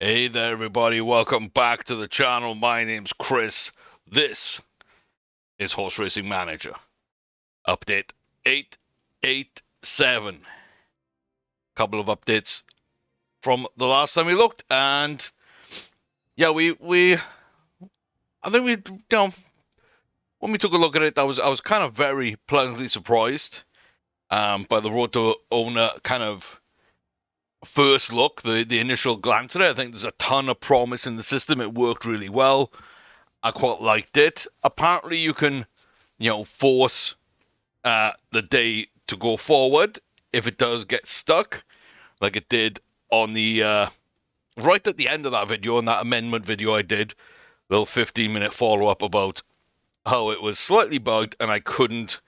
Hey there, everybody. Welcome back to the channel. My name's Chris. This is Horse Racing Manager. Update 887. Couple of updates from the last time we looked, and yeah, I think when we took a look at it, I was kind of very pleasantly surprised by the Road to Owner kind of first look, the initial glance at it. I think there's a ton of promise in the system. It worked really well. I quite liked it. Apparently, you can, force the day to go forward if it does get stuck, like it did on the right at the end of that video, on that amendment video I did, little 15-minute follow up about how it was slightly bugged and I couldn't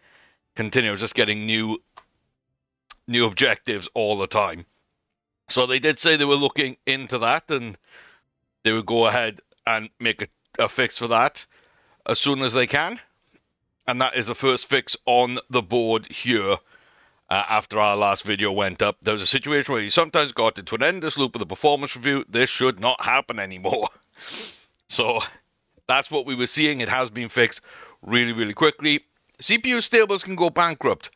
continue. I was just getting new objectives all the time. So they did say they were looking into that and they would go ahead and make a fix for that as soon as they can. And that is the first fix on the board here. After our last video went up, there was a situation where you sometimes got into an endless loop of the performance review. This should not happen anymore. So that's what we were seeing. It has been fixed really, really quickly. CPU stables can go bankrupt.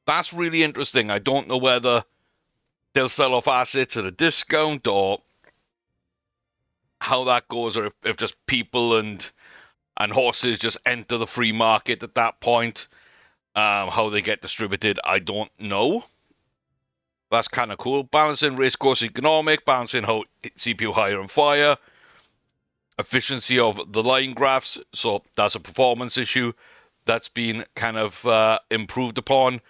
That's really interesting. I don't know whether they'll sell off assets at a discount or how that goes, or if just people and horses just enter the free market at that point. How they get distributed, I don't know. That's kind of cool. Balancing race course economic, balancing how CPU higher and fire, efficiency of the line graphs. So that's a performance issue that's been kind of improved upon.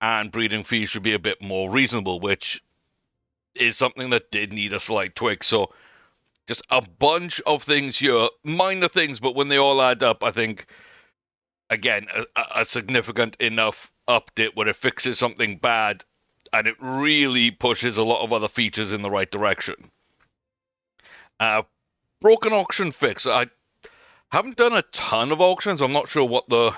And breeding fees should be a bit more reasonable, which is something that did need a slight tweak. So just a bunch of things here, minor things, but when they all add up, I think, again, a significant enough update where it fixes something bad and it really pushes a lot of other features in the right direction. Broken auction fix. I haven't done a ton of auctions. I'm not sure what the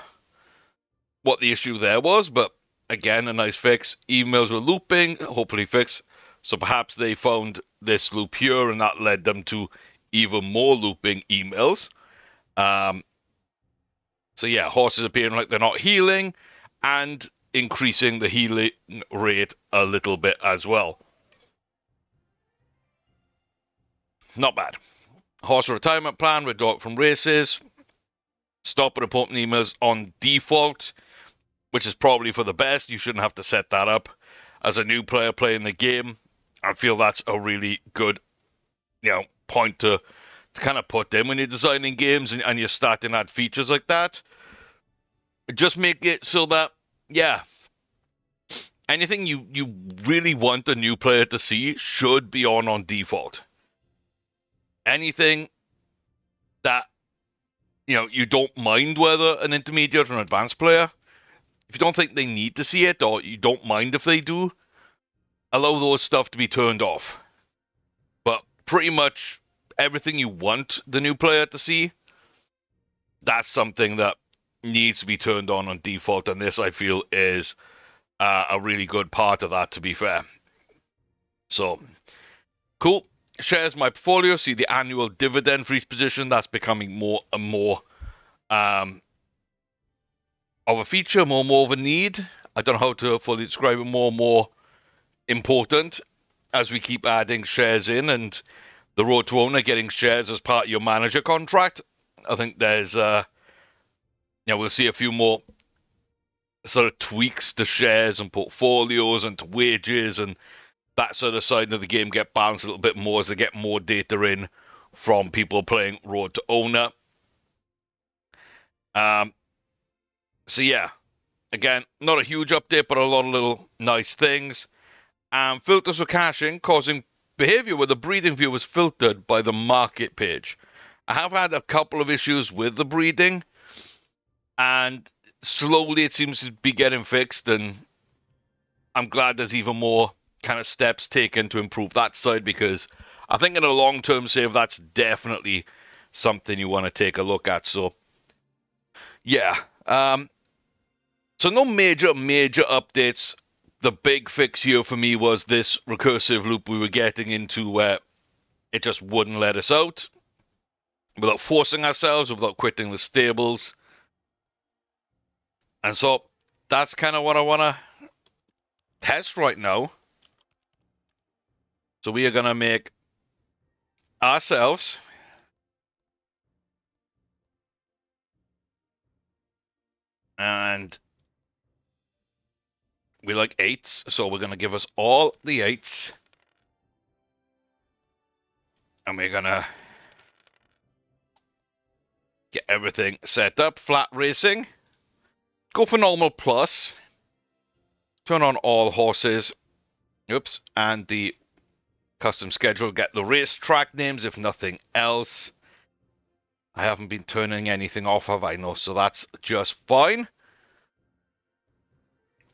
issue there was, but again, a nice fix. Emails were looping, hopefully fixed. So perhaps they found this loop here and that led them to even more looping emails. So yeah, horses appearing like they're not healing and increasing the healing rate a little bit as well. Not bad. Horse retirement plan, withdraw from races. Stop opponent emails on default, which is probably for the best. You shouldn't have to set that up. As a new player playing the game, I feel that's a really good, point to kind of put in when you're designing games and you're starting to add features like that. Just make it so that, yeah, anything you really want a new player to see should be on default. Anything that, you don't mind whether an intermediate or an advanced player, if you don't think they need to see it or you don't mind if they do, allow those stuff to be turned off. But pretty much everything you want the new player to see, that's something that needs to be turned on default, and this I feel is a really good part of that, to be fair. So cool. Shares my portfolio. See the annual dividend for each position. That's becoming more and more of a feature, more and more of a need. I don't know how to fully describe it. More and more important as we keep adding shares in, and the Road to Owner getting shares as part of your manager contract. I think there's we'll see a few more sort of tweaks to shares and portfolios and to wages and that sort of side of the game get balanced a little bit more as they get more data in from people playing Road to Owner. So yeah, again, not a huge update, but a lot of little nice things. Filters for caching causing behavior where the breeding view was filtered by the market page. I have had a couple of issues with the breeding, and slowly it seems to be getting fixed, and I'm glad there's even more kind of steps taken to improve that side, because I think in a long-term save, that's definitely something you want to take a look at. So, yeah. So no major updates. The big fix here for me was this recursive loop we were getting into where it just wouldn't let us out without forcing ourselves, without quitting the stables. And so that's kind of what I want to test right now. So we are going to make ourselves and we like 8s, so we're going to give us all the 8s. And we're going to get everything set up. Flat racing. Go for normal plus. Turn on all horses. Oops. And the custom schedule. Get the racetrack names, if nothing else. I haven't been turning anything off, have I? No, so that's just fine.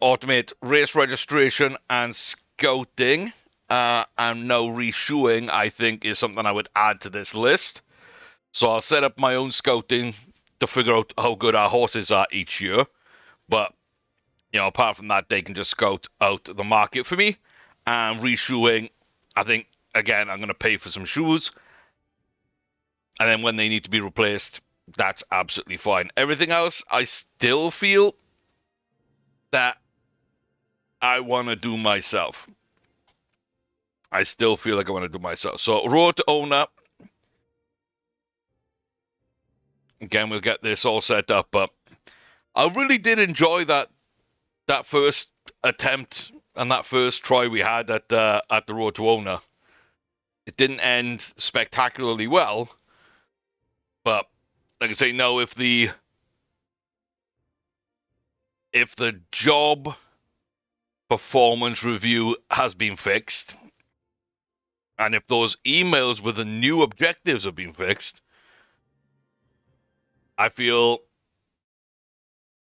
Automate race registration and scouting. And no reshoeing, I think, is something I would add to this list. So I'll set up my own scouting to figure out how good our horses are each year. But, you know, apart from that, they can just scout out the market for me. And reshoeing, I think, again, I'm going to pay for some shoes. And then when they need to be replaced, that's absolutely fine. Everything else, I still feel that I want to do myself. I still feel like I want to do myself. So, road to owner. Again, we'll get this all set up. But I really did enjoy that first attempt and that first try we had at the road to owner. It didn't end spectacularly well. But, like I say, no, if the job performance review has been fixed, and if those emails with the new objectives have been fixed, I feel,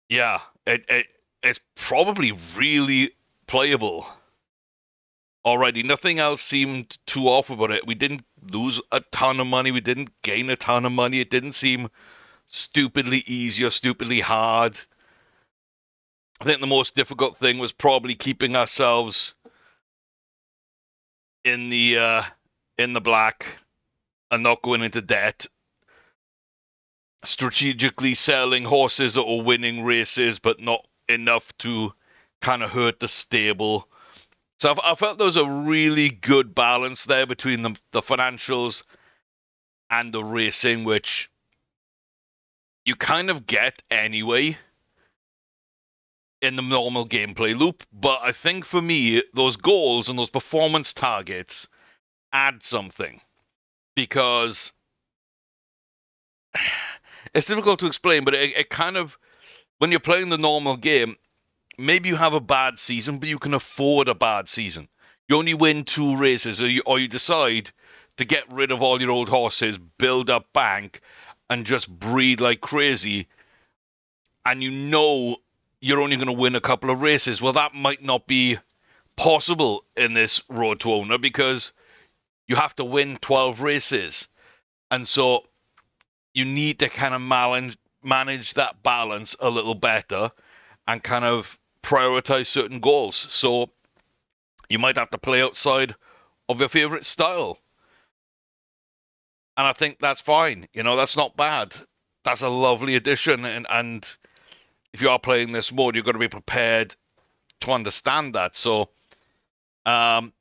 yeah, it's probably really playable already. Nothing else seemed too off about it. We didn't lose a ton of money. We didn't gain a ton of money. It didn't seem stupidly easy or stupidly hard. I think the most difficult thing was probably keeping ourselves in the black and not going into debt. Strategically selling horses that were winning races, but not enough to kind of hurt the stable. So I felt there was a really good balance there between the financials and the racing, which you kind of get anyway in the normal gameplay loop. But I think for me, those goals and those performance targets add something. Because it's difficult to explain, but it kind of, when you're playing the normal game, maybe you have a bad season, but you can afford a bad season. You only win 2 races, or you decide to get rid of all your old horses, build up bank, and just breed like crazy, and you know you're only going to win a couple of races. Well, that might not be possible in this Road to Owner because you have to win 12 races. And so you need to kind of manage that balance a little better and kind of prioritize certain goals. So you might have to play outside of your favorite style. And I think that's fine. You know, that's not bad. That's a lovely addition. And if you are playing this mode, you've got to be prepared to understand that. So the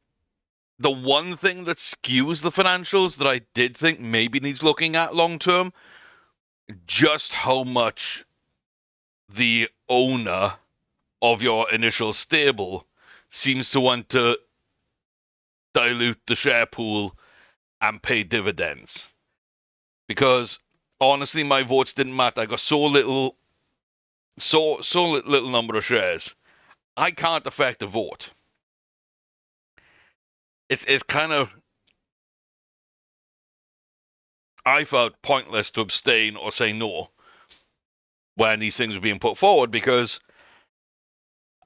one thing that skews the financials that I did think maybe needs looking at long term, just how much the owner of your initial stable seems to want to dilute the share pool and pay dividends. Because honestly, my votes didn't matter. I got so little number of shares. I can't affect a vote. It's kind of, I felt pointless to abstain or say no when these things were being put forward because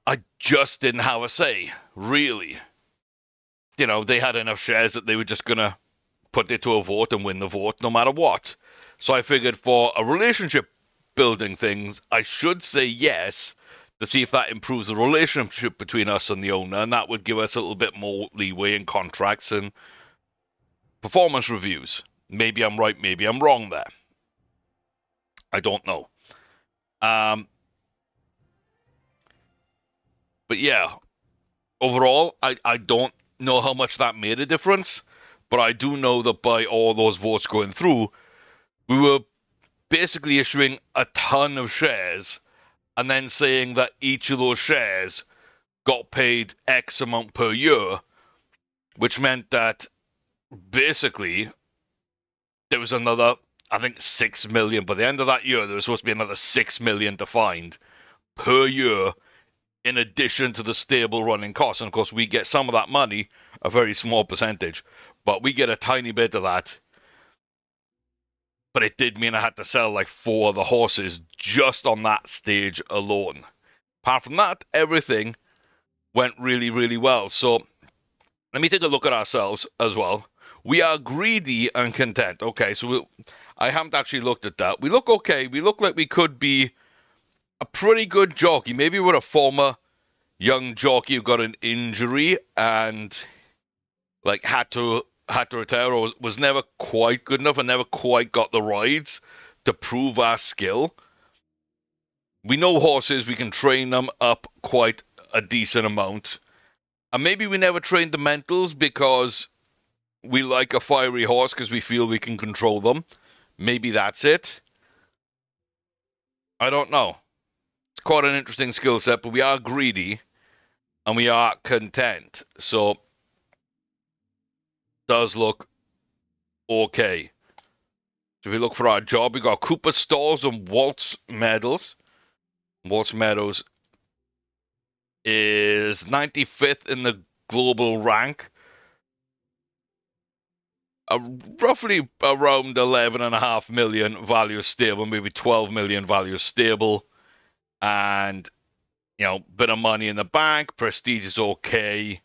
I just didn't have a say, really. You know, they had enough shares that they were just going to put it to a vote and win the vote no matter what. So I figured for a relationship building things, I should say yes to see if that improves the relationship between us and the owner, and that would give us a little bit more leeway in contracts and performance reviews. Maybe I'm right, maybe I'm wrong there. I don't know. But yeah, overall, I don't know how much that made a difference, but I do know that by all those votes going through, we were basically issuing a ton of shares and then saying that each of those shares got paid X amount per year, which meant that basically there was another, I think, 6 million. By the end of that year, there was supposed to be another 6 million to find per year in addition to the stable running costs. And of course, we get some of that money, a very small percentage, but we get a tiny bit of that. But it did mean I had to sell like 4 of the horses just on that stage alone. Apart from that, everything went really, really well. So let me take a look at ourselves as well. We are greedy and content. Okay, so I haven't actually looked at that. We look okay. We look like we could be a pretty good jockey. Maybe we're a former young jockey who got an injury and like had to retire or was never quite good enough and never quite got the rides to prove our skill. We know horses, we can train them up quite a decent amount. And maybe we never trained the mentals because we like a fiery horse because we feel we can control them. Maybe that's it. I don't know. It's quite an interesting skill set, but we are greedy and we are content. So does look okay. So if we look for our job, we got Cooper Stalls and Waltz Meadows. Waltz Meadows is 95th in the global rank. Roughly around 11.5 million value stable, maybe 12 million value stable. And, you know, bit of money in the bank. Prestige is okay.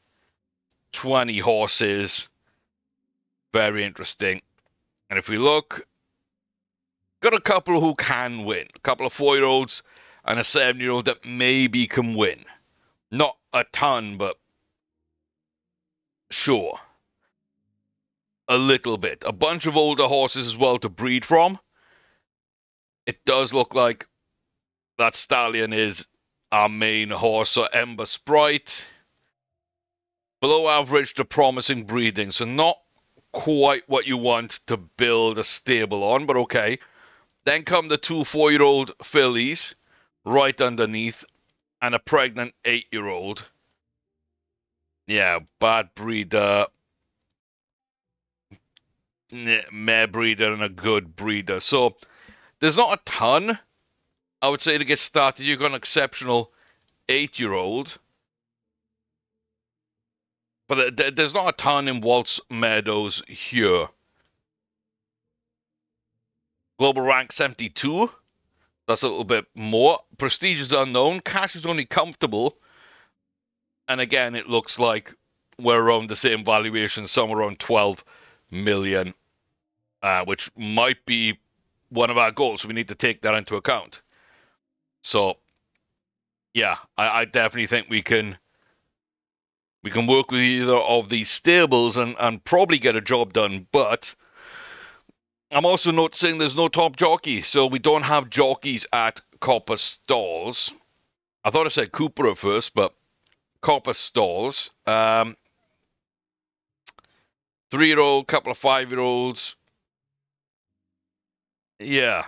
20 horses. Very interesting. And if we look, got a couple who can win. A couple of 4-year-olds and a 7-year-old that maybe can win. Not a ton, but sure. A little bit. A bunch of older horses as well to breed from. It does look like that stallion is our main horse. So Ember Sprite. Below average to promising breeding. So not quite what you want to build a stable on, but okay. Then come the 2 4-year-old fillies right underneath and a pregnant 8-year-old. Yeah, bad breeder. Mare breeder and a good breeder. So there's not a ton, I would say, to get started. You've got an exceptional 8-year-old. But there's not a ton in Waltz Meadows here. Global rank 72. That's a little bit more. Prestige is unknown. Cash is only comfortable. And again, it looks like we're around the same valuation, somewhere around 12 million, which might be one of our goals. So we need to take that into account. So, yeah, I definitely think we can work with either of these stables and probably get a job done. But I'm also noticing there's no top jockey, so we don't have jockeys at Copper Stalls. I thought I said Cooper at first, but Copper Stalls. 3-year-old, couple of 5-year-olds. Yeah.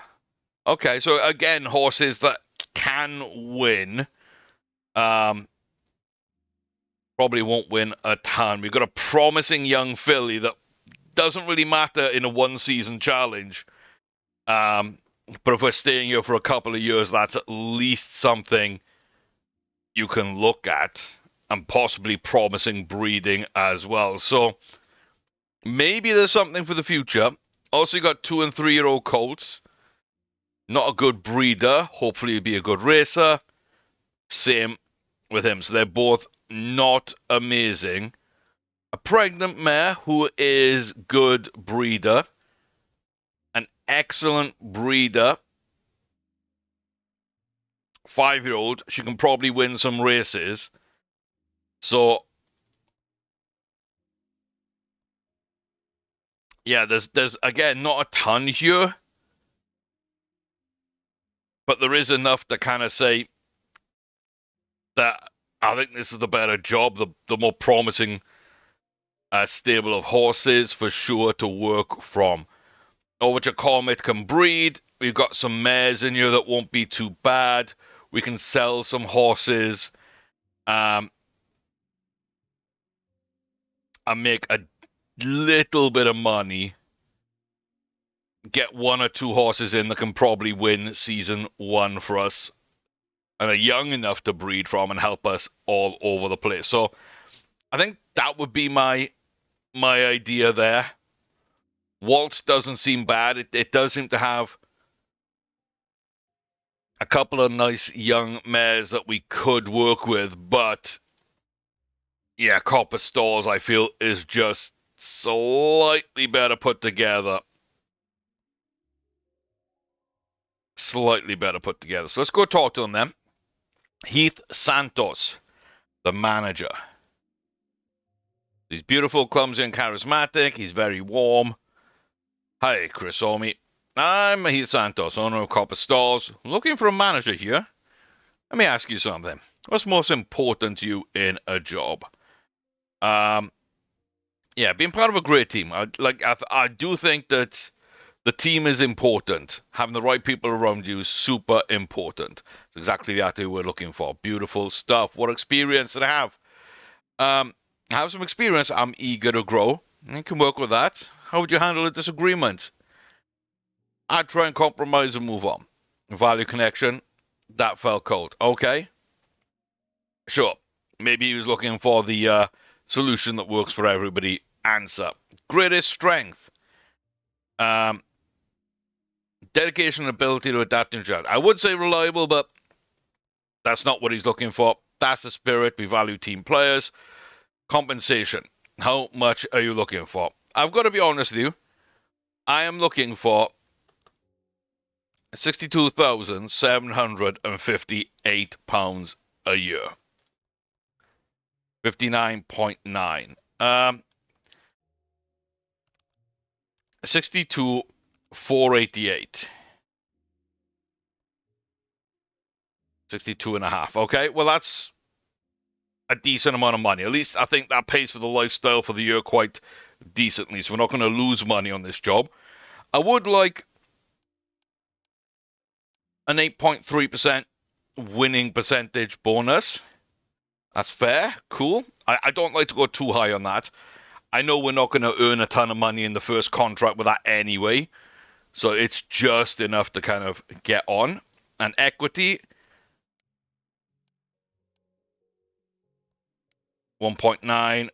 Okay, so again, horses that can win. Probably won't win a ton. We've got a promising young filly that doesn't really matter in a one-season challenge. But if we're staying here for a couple of years, that's at least something you can look at, and possibly promising breeding as well. So maybe there's something for the future. Also, you got 2 and 3-year-old colts. Not a good breeder. Hopefully, he'll be a good racer. Same with him. So they're both not amazing. A pregnant mare who is good breeder. An excellent breeder. 5-year-old. She can probably win some races. So yeah, there's again not a ton here, but there is enough to kind of say that I think this is the better job, the more promising stable of horses for sure to work from. Over Comet can breed. We've got some mares in here that won't be too bad. We can sell some horses and make a little bit of money. Get one or two horses in that can probably win season 1 for us and are young enough to breed from and help us all over the place. So I think that would be my idea there. Waltz doesn't seem bad. It does seem to have a couple of nice young mares that we could work with, but yeah, Copper Stores I feel is just slightly better put together. Slightly better put together. So let's go talk to them then. Heath Santos, the manager. He's beautiful, clumsy, and charismatic. He's very warm. Hi, Chris Orme. I'm Heath Santos, owner of Copper Stalls. Looking for a manager here. Let me ask you something. What's most important to you in a job? Yeah, being part of a great team. I do think that the team is important. Having the right people around you is super important. It's exactly the attitude we're looking for. Beautiful stuff. What experience did I have? I have some experience. I'm eager to grow. I can work with that. How would you handle a disagreement? I'd try and compromise and move on. Value connection. That felt cold. Okay. Sure. Maybe he was looking for the solution that works for everybody. Answer. Greatest strength. Dedication and ability to adapt and adjust. I would say reliable, but that's not what he's looking for. That's the spirit. We value team players. Compensation. How much are you looking for? I've got to be honest with you. I am looking for £62,758 a year. 59.9. 62,488. 62 and a half. Okay, well, that's a decent amount of money. At least I think that pays for the lifestyle for the year quite decently. So we're not going to lose money on this job. I would like an 8.3% winning percentage bonus. That's fair. Cool. I don't like to go too high on that. I know we're not going to earn a ton of money in the first contract with that anyway. So it's just enough to kind of get on. And equity, 1.9, 0.9,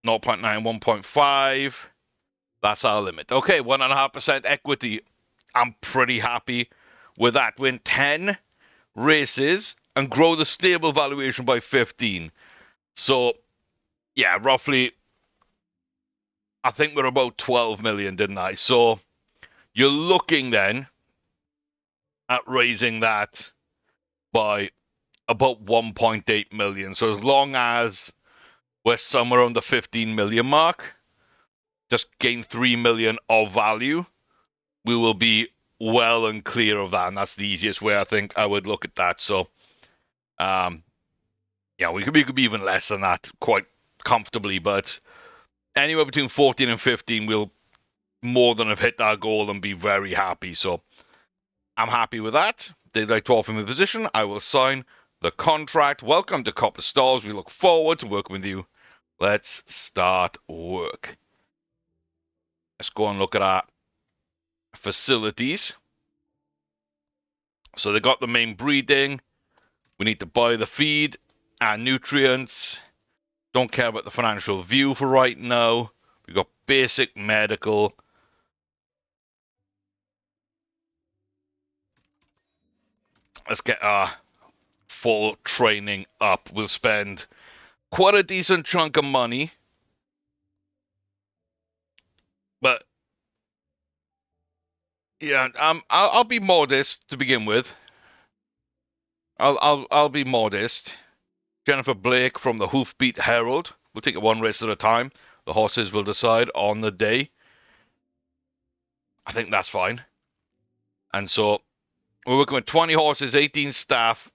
1.5. That's our limit. Okay, 1.5% equity. I'm pretty happy with that. Win 10 races and grow the stable valuation by 15. So, yeah, roughly, I think we're about 12 million, didn't I? So, you're looking then at raising that by about 1.8 million. So, as long as we're somewhere around the 15 million mark, just gain 3 million of value, we will be well and clear of that. And that's the easiest way I think I would look at that. So, yeah, we could be even less than that quite comfortably, but anywhere between 14 and 15, we'll more than have hit our goal and be very happy. So I'm happy with that. They'd like to offer me a position. I will sign the contract. Welcome to Copper Stalls. We look forward to working with you. Let's start work. Let's go and look at our facilities. So they got the main breeding. We need to buy the feed and nutrients. Don't care about the financial view for right now. We got basic medical. Let's get our full training up. We'll spend quite a decent chunk of money. But yeah, I'll be modest to begin with. I'll be modest. Jennifer Blake from the Hoofbeat Herald. We'll take it one race at a time. The horses will decide on the day. I think that's fine. And so we're working with 20 horses, 18 staff.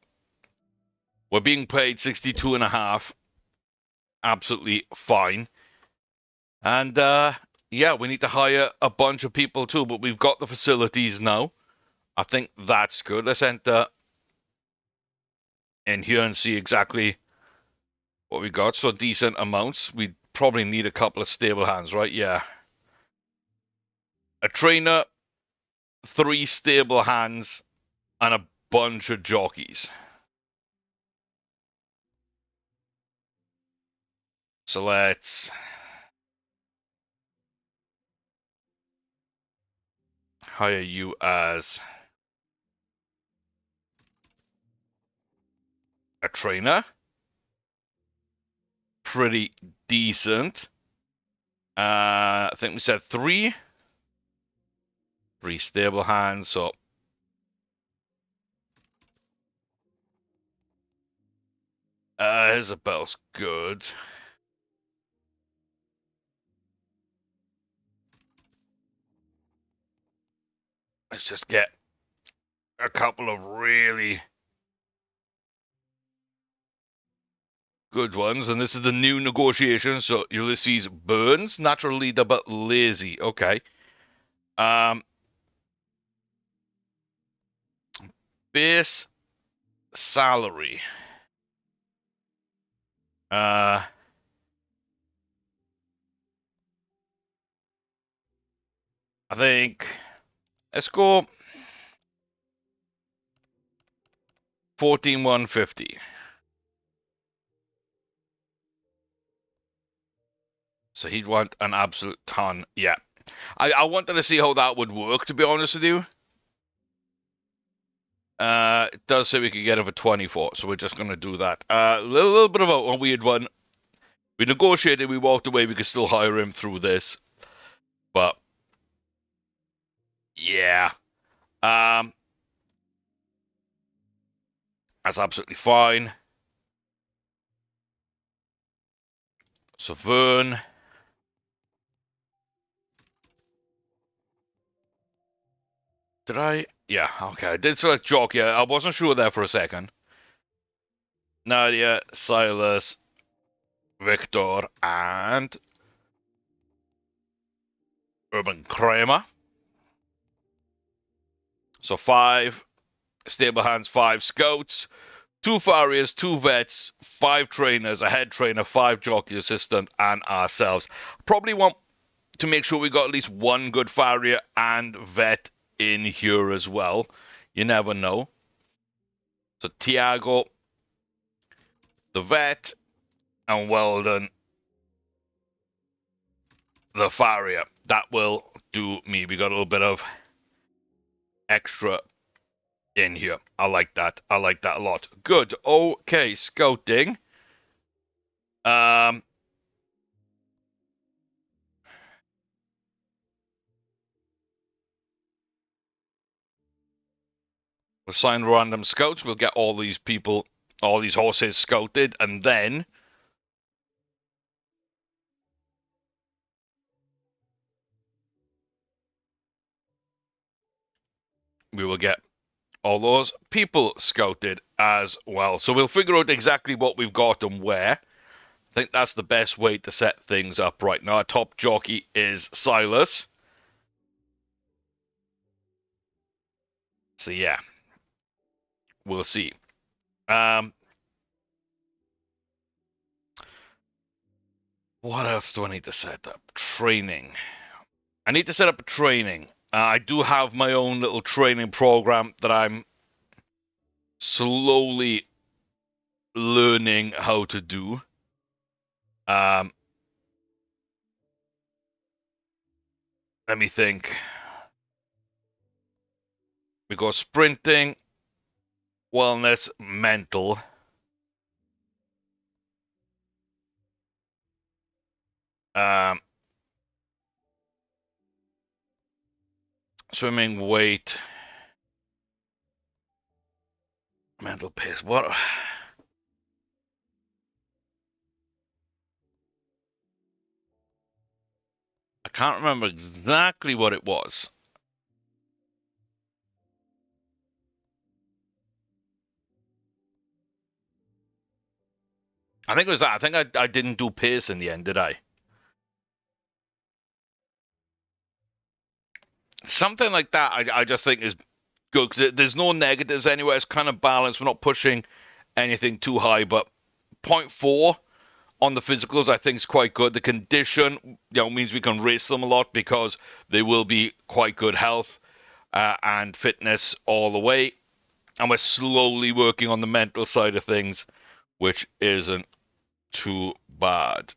We're being paid 62 and a half. Absolutely fine. And yeah, we need to hire a bunch of people too, but we've got the facilities now. I think that's good. Let's enter in here and see exactly what we got. So decent amounts. We probably need a couple of stable hands, right? Yeah. A trainer, 3 stable hands, and a bunch of jockeys. So let's hire you as a trainer. Pretty decent. I think we said 3 stable hands. So Isabel's good. Let's just get a couple of really good ones. And this is the new negotiation. So Ulysses Burns, natural leader but lazy. Okay. Base salary. I think let's go 14,150. So he'd want an absolute ton. Yeah. I wanted to see how that would work, to be honest with you. It does say we could get him for 24, so we're just going to do that. A little bit of a weird one. We negotiated, we walked away, we could still hire him through this. But, yeah. That's absolutely fine. So Vern. Did I? Yeah, okay. I did select Jockey. I wasn't sure there for a second. Nadia, Silas, Victor, and Urban Kramer. So 5 stable hands, 5 scouts, 2 farriers, 2 vets, 5 trainers, a head trainer, 5 jockey assistant, and ourselves. Probably want to make sure we got at least 1 good farrier and vet in here as well. You never know. So Tiago, the vet, and Weldon, the farrier. That will do me. We got a little bit of extra in here. I like that. I like that a lot. Good. Okay, scouting. We'll sign random scouts. We'll get all these people, all these horses scouted, and then we will get all those people scouted as well. So we'll figure out exactly what we've got and where. I think that's the best way to set things up right now. Our top jockey is Silas. So yeah, we'll see. What else do I need to set up? Training. I need to set up a training. I do have my own little training program that I'm slowly learning how to do. Let me think. We go sprinting, wellness, mental. Swimming, weight, mental pace. What? I can't remember exactly what it was. I think it was that. I think I didn't do pace in the end, did I? Something like that, I just think is good because there's no negatives anywhere. It's kind of balanced. We're not pushing anything too high, but point 0.4 on the physicals, I think is quite good. The condition, means we can race them a lot because they will be quite good health and fitness all the way. And we're slowly working on the mental side of things, which isn't too bad.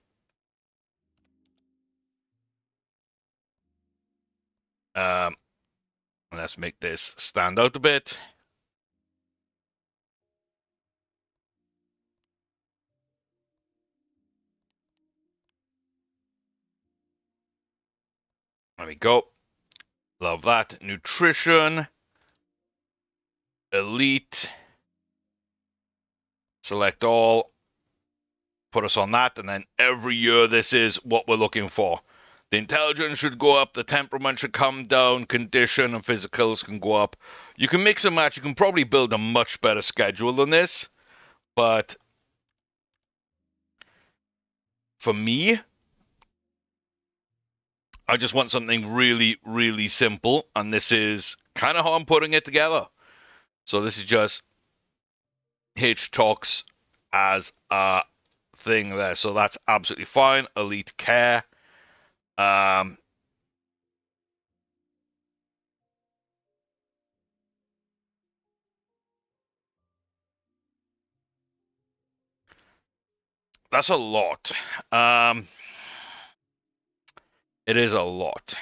Um, let's make this stand out a bit. There we go. Love that. Nutrition. Elite. Select all. Put us on that. And then every year, this is what we're looking for. The intelligence should go up. The temperament should come down. Condition and physicals can go up. You can mix and match. You can probably build a much better schedule than this. But for me, I just want something really, really simple. And this is kind of how I'm putting it together. So this is just HTOX as a thing there. So that's absolutely fine. Elite care. That's a lot. It is a lot.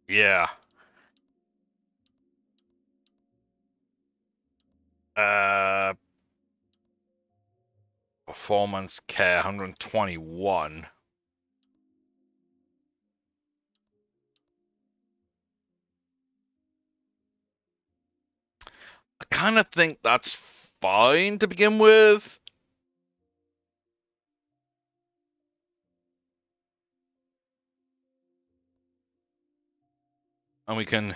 Yeah. Uh, Performance care 121. I kind of think that's fine to begin with. And we can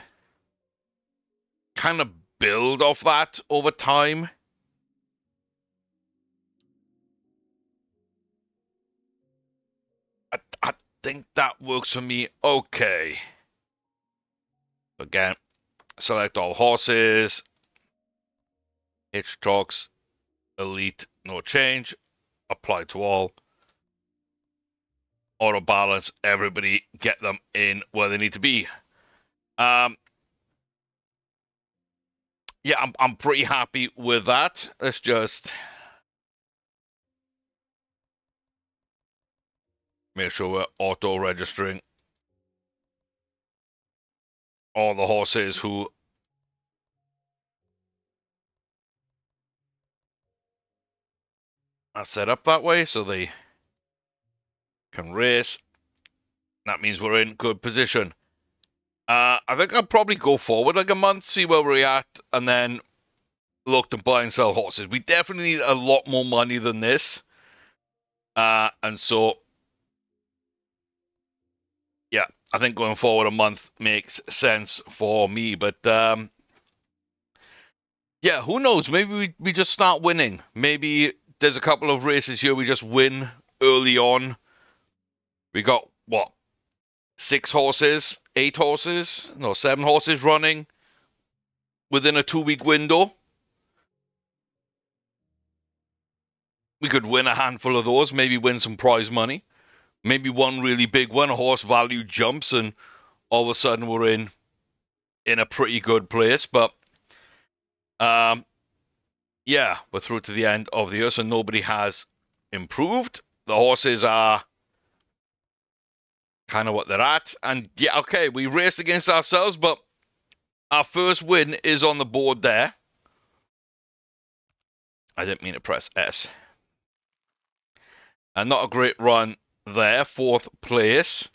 kind of build off that over time. I think that works for me okay. Again, select all horses. HTOX, elite, no change. Apply to all. Auto balance, everybody get them in where they need to be. Yeah, I'm pretty happy with that. Let's just make sure we're auto registering all the horses who are set up that way so they can race. That means we're in good position. I think I'll probably go forward like a month, see where we're at, and then look to buy and sell horses. We definitely need a lot more money than this. And so, yeah, I think going forward a month makes sense for me. But yeah, who knows? Maybe we just start winning. Maybe there's a couple of races here we just win early on. We got, what, 6 horses, 8 horses, no, 7 horses running within a 2-week window. We could win a handful of those, maybe win some prize money. Maybe one really big one, a horse value jumps, and all of a sudden we're in a pretty good place. But yeah, we're through to the end of the year, so nobody has improved. The horses are kind of what they're at. And yeah, okay, we raced against ourselves, but our first win is on the board there. I didn't mean to press S. And not a great run there, fourth place.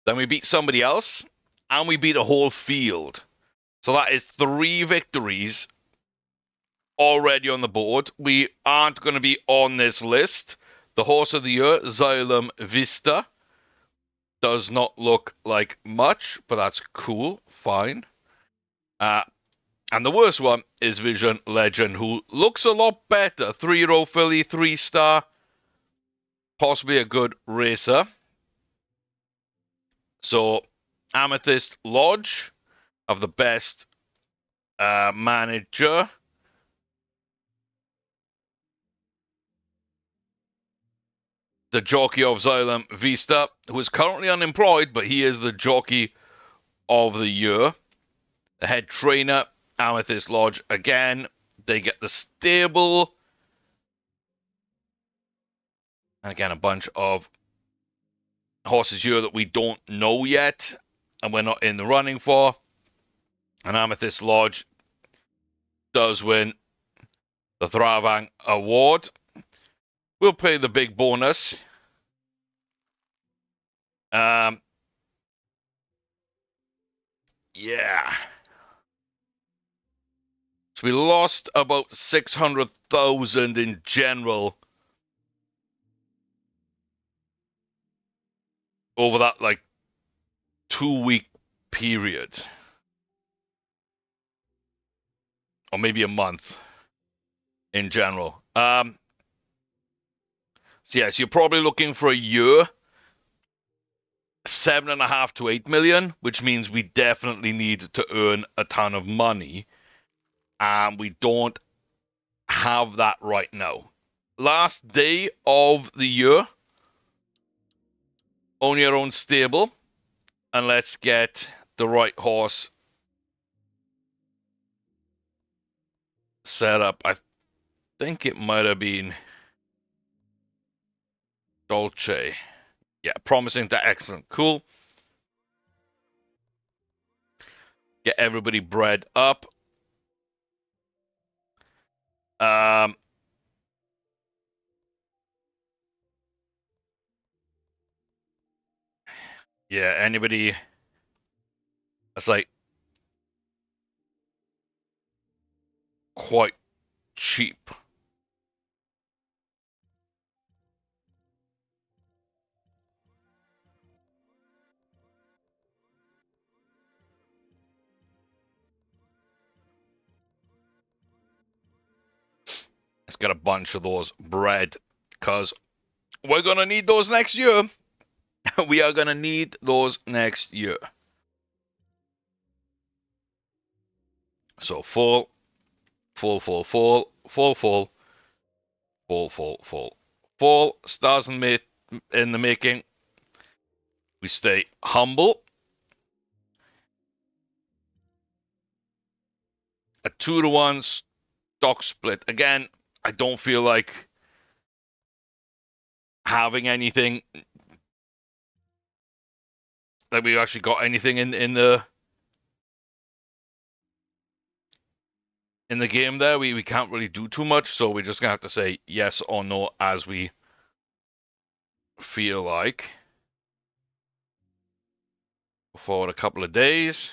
Then we beat somebody else, and we beat a whole field. So that is 3 victories already on the board. We aren't going to be on this list. The horse of the year, Xylem Vista, does not look like much, but that's cool. Fine. And the worst one is Vision Legend, who looks a lot better. 3-year-old filly, 3-star. Possibly a good racer. So, Amethyst Lodge of the best manager. The jockey of Xylem Vista, who is currently unemployed, but he is the jockey of the year. The head trainer, Amethyst Lodge, again. They get the stable. And again, a bunch of horses here that we don't know yet, and we're not in the running for. And Amethyst Lodge does win the Thravang Award. We'll pay the big bonus. Yeah. So we lost about 600,000 in general over that 2-week period, or maybe a month in general. So yes, you're probably looking for a year, 7.5 to 8 million, which means we definitely need to earn a ton of money, and we don't have that right now. Last day of the year, own your own stable, and let's get the right horse set up. I think it might have been Dolce. Yeah, promising to excellent. Cool. Get everybody bred up. Um, yeah, anybody that's quite cheap. Let's get a bunch of those bred, because we're going to need those next year. We are going to need those next year. So full, full, full, full, full, full, full, full, full, full. Stars in the making. We stay humble. A 2-to-1 stock split. Again, I don't feel like having anything, like we actually got anything in the game there. We can't really do too much, so we're just gonna have to say yes or no as we feel like. For a couple of days.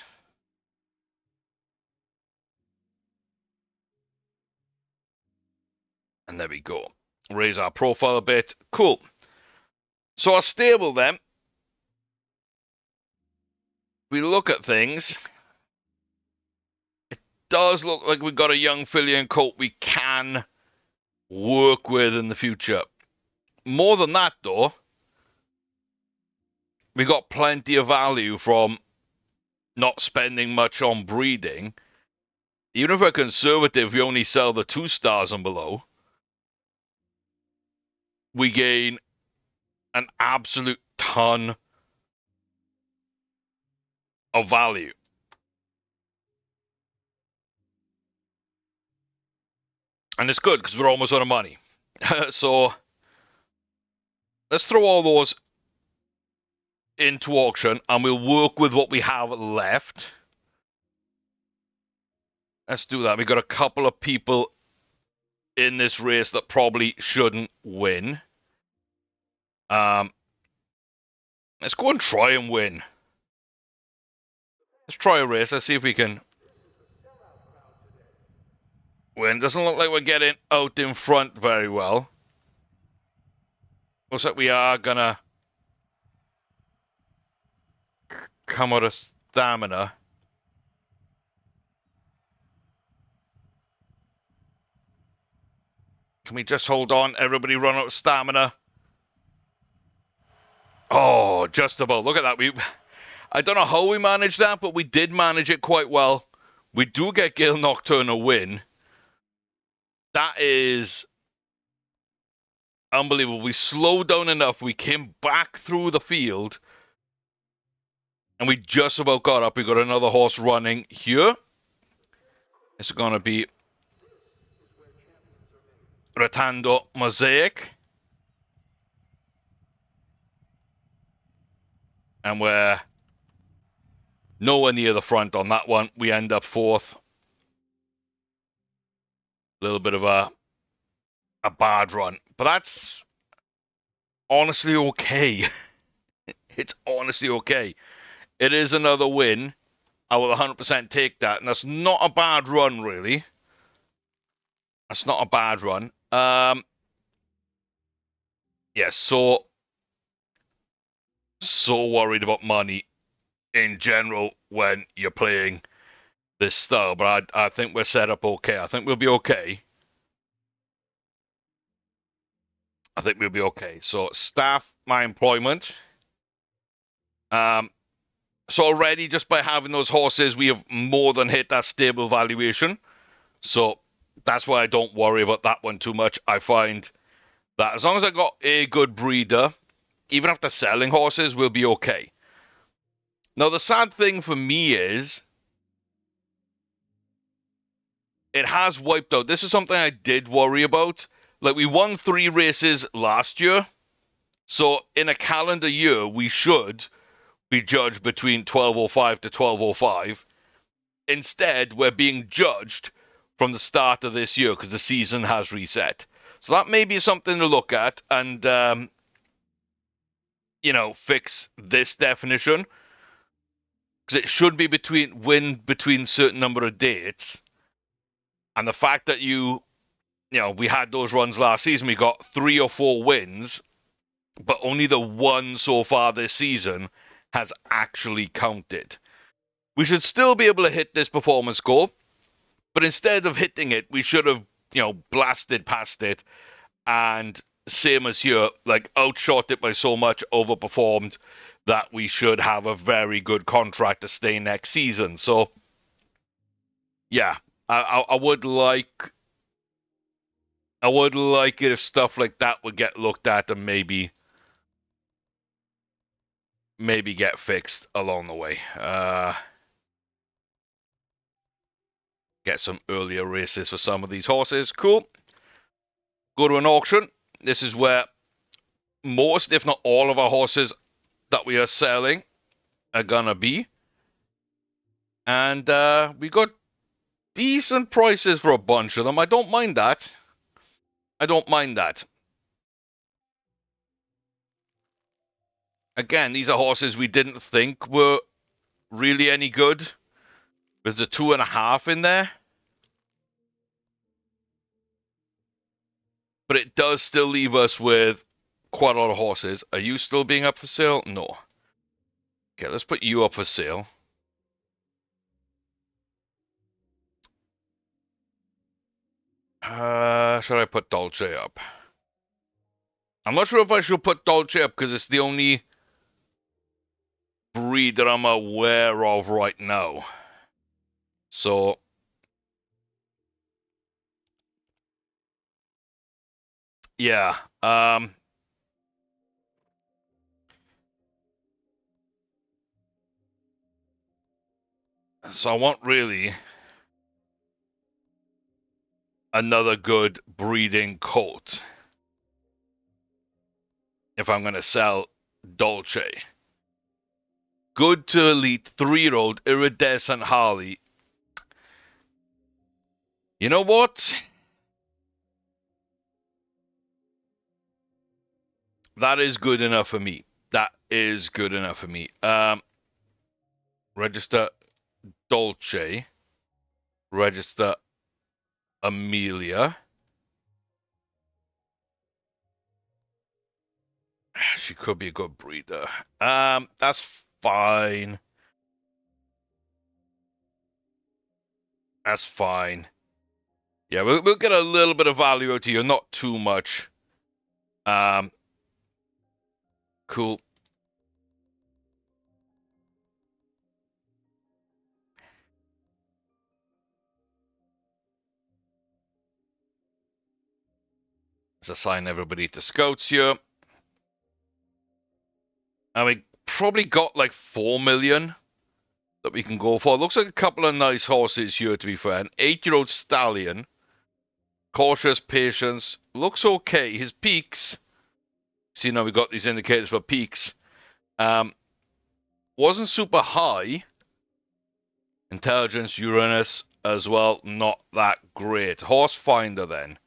And there we go. Raise our profile a bit. Cool. So our stable then. We look at things. It does look like we've got a young filly and colt we can work with in the future. More than that, though, we got plenty of value from not spending much on breeding. Even if we're conservative, we only sell the 2 stars and below. We gain an absolute ton of value. And it's good because we're almost out of money. So let's throw all those into auction and we'll work with what we have left. Let's do that. We've got a couple of people in this race that probably shouldn't win. Let's go and try and win. Let's try a race. Let's see if we can win. Doesn't look like we're getting out in front very well. Looks like we are gonna come out of stamina. Can we just hold on? Everybody run out of stamina. Oh, just about. Look at that. I don't know how we managed that, but we did manage it quite well. We do get Gale Nocturne a win. That is unbelievable. We slowed down enough. We came back through the field. And we just about got up. We got another horse running here. It's going to be Rotando Mosaic. And we're nowhere near the front on that one. We end up fourth. A little bit of a bad run. But that's honestly okay. It's honestly okay. It is another win. I will 100% take that. And that's not a bad run, really. That's not a bad run. Yeah, so worried about money in general when you're playing this style, but I think we're set up okay. I think we'll be okay. So staff my employment. So already just by having those horses, we have more than hit that stable valuation. So that's why I don't worry about that one too much. I find that as long as I got a good breeder, even after selling horses, we'll be okay. Now, the sad thing for me is it has wiped out. This is something I did worry about. Like, we won 3 races last year. So in a calendar year, we should be judged between 1205 to 1205. Instead, we're being judged from the start of this year because the season has reset. So that may be something to look at and, fix this definition. Because it should be between certain number of dates. And the fact that we had those runs last season, we got 3 or 4 wins, but only the one so far this season has actually counted. We should still be able to hit this performance goal, but instead of hitting it, we should have, blasted past it and same as here, like outshot it by so much, overperformed that we should have a very good contract to stay next season. So, yeah, I would like it if stuff like that would get looked at and maybe get fixed along the way. Get some earlier races for some of these horses. Cool. Go to an auction. This is where most, if not all, of our horses that we are selling are gonna be. And we got decent prices for a bunch of them. I don't mind that. Again, these are horses we didn't think were really any good. There's a 2.5 in there. But it does still leave us with quite a lot of horses. Are you still being up for sale? No. Okay, let's put you up for sale. Should I put Dolce up? I'm not sure if I should put Dolce up because it's the only breed that I'm aware of right now. So, yeah. So I want really another good breeding colt if I'm going to sell Dolce. Good to elite 3-year-old iridescent Harley. You know what? That is good enough for me. That is good enough for me. Register Dolce. Register Amelia. She could be a good breeder. That's fine. That's fine. Yeah, we'll get a little bit of value out of you, not too much. Cool. Let's assign everybody to scouts here. And we probably got like 4 million that we can go for. Looks like a couple of nice horses here, to be fair. An 8-year-old stallion. Cautious, patience. Looks okay. His peaks. See, now we got these indicators for peaks. Wasn't super high. Intelligence, Uranus as well. Not that great. Horse Finder then.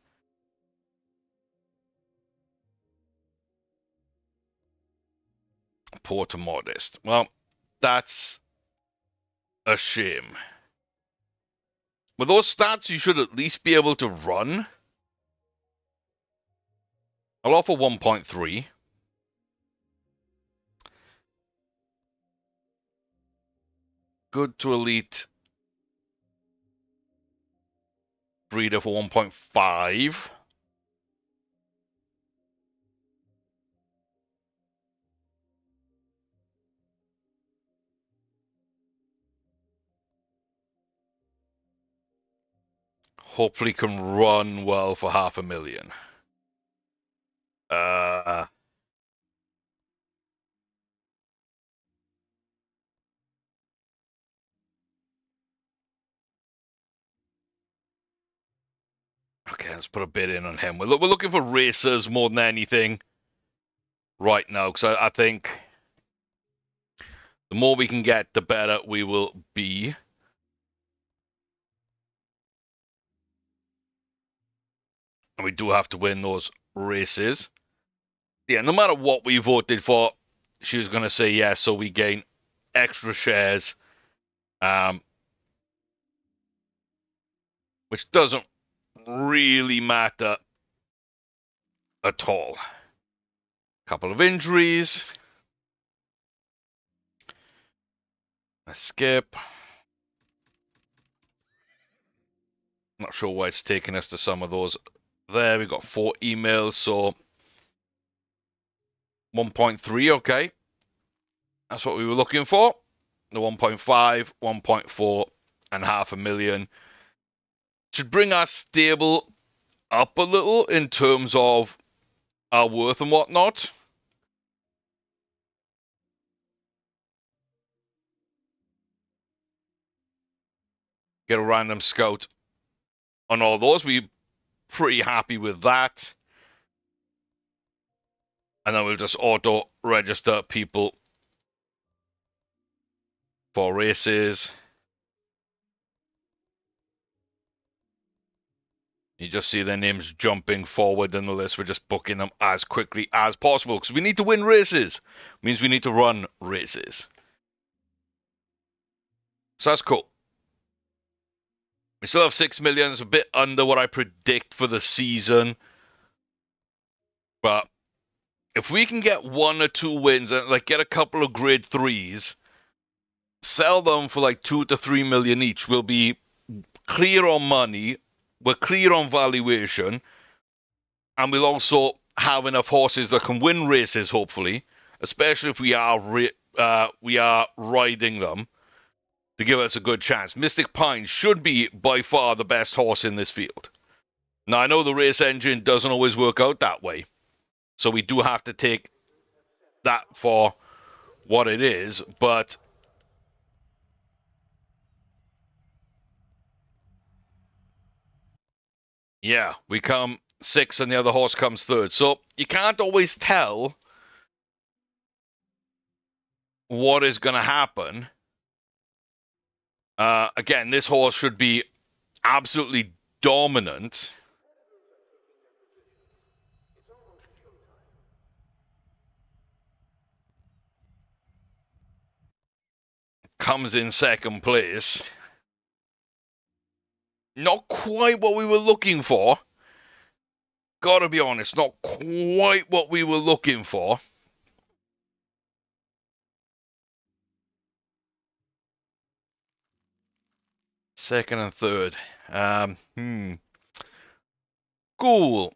Poor to modest. Well, that's a shame. With those stats, you should at least be able to run. I'll offer 1.3. Good to elite. Breeder for 1.5. Hopefully can run well for 500,000. Okay, let's put a bid in on him. We're looking for racers more than anything right now, because I think the more we can get, the better we will be. And we do have to win those races. Yeah, no matter what we voted for, she was going to say yes, so we gain extra shares. Which doesn't really matter at all. Couple of injuries. Let's skip. Not sure why it's taking us to some of those. There, we got 4 emails, so 1.3, okay. That's what we were looking for. The 1.5, 1.4, and 500,000 should bring our stable up a little in terms of our worth and whatnot. Get a random scout on all those. We're pretty happy with that. And then we'll just auto-register people for races. You just see their names jumping forward in the list. We're just booking them as quickly as possible because we need to win races. It means we need to run races. So that's cool. We still have 6 million. It's a bit under what I predict for the season. But if we can get 1 or 2 wins and like get a couple of grade 3s, sell them for like 2 to 3 million each, we'll be clear on money. We're clear on valuation. And we'll also have enough horses that can win races, hopefully, especially if we are riding them, to give us a good chance. Mystic Pine should be by far the best horse in this field. Now, I know the race engine doesn't always work out that way, so we do have to take that for what it is, but Yeah, we come 6th and the other horse comes 3rd. So you can't always tell what is going to happen. Again, this horse should be absolutely dominant. Comes in 2nd place. Not quite what we were looking for. Gotta be honest, not quite what we were looking for. Second and third. Cool.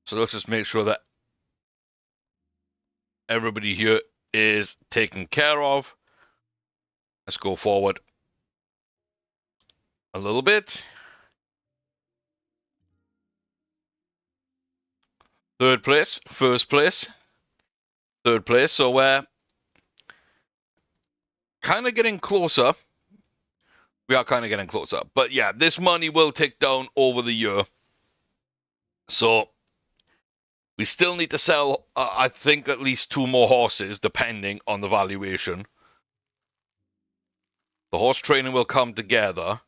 So let's just make sure that everybody here is taken care of. Let's go forward a little bit. 3rd place, 1st place, 3rd place. So we're kind of getting closer. We are kind of getting closer. But yeah, this money will tick down over the year. So we still need to sell, I think, at least 2 more horses, depending on the valuation. The horse training will come together.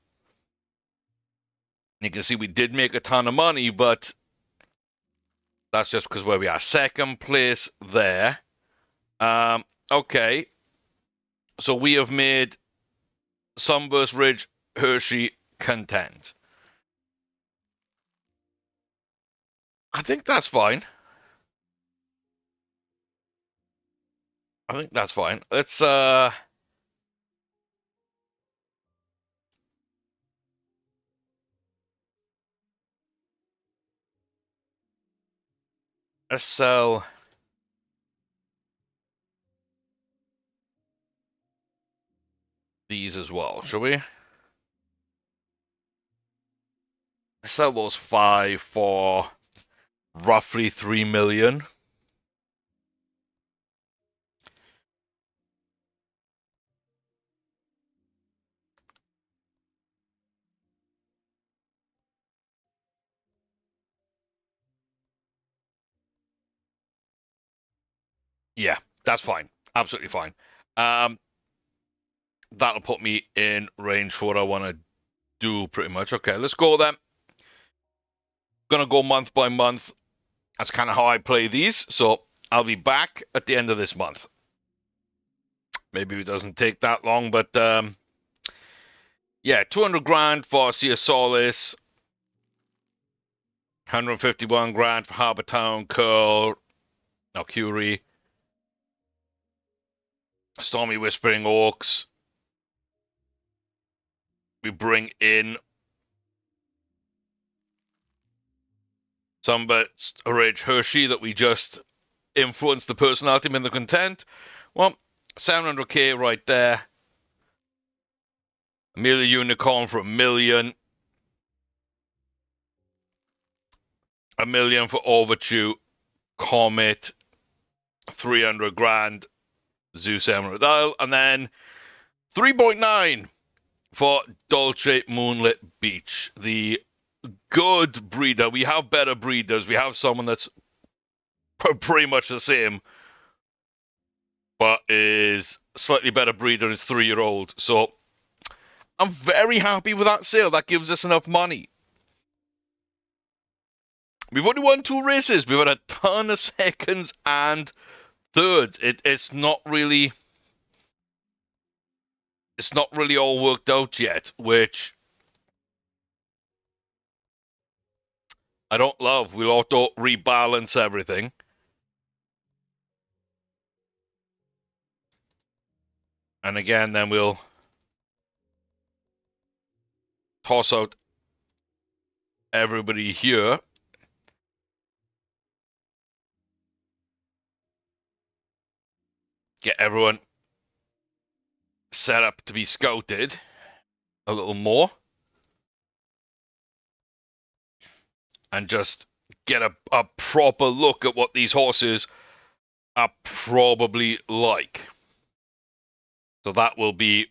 You can see we did make a ton of money, but that's just because where we are. 2nd place there. Okay. So we have made Sunburst Ridge, Hershey content. I think that's fine. I think that's fine. Let's sell these as well, shall we? Sell those 5 for roughly 3 million. Yeah, that's fine. Absolutely fine. That'll put me in range for what I want to do pretty much. Okay, let's go then. Gonna go month by month. That's kind of how I play these. So I'll be back at the end of this month. Maybe it doesn't take that long, but yeah, 200 grand for Sia Solis, 151 grand for Harbour Town, Curl, Curie, Stormy Whispering Oaks. We bring in Sunburst Ridge Hershey that we just influenced the personality in the content. Well, 700k right there. Amelia Unicorn for $1 million. $1 million for Overture, Comet, 300 grand, Zeus Emerald Isle, and then 3.9 for Dolce Moonlit Beach. The good breeder. We have better breeders. We have someone that's pretty much the same, but is slightly better breeder and is 3-year-old. So I'm very happy with that sale. That gives us enough money. We've only won 2 races. We've had a ton of seconds and thirds. It's not really all worked out yet, which I don't love. We'll auto rebalance everything. And again, then we'll toss out everybody here. Get everyone set up to be scouted a little more. And just get a proper look at what these horses are probably like. So that will be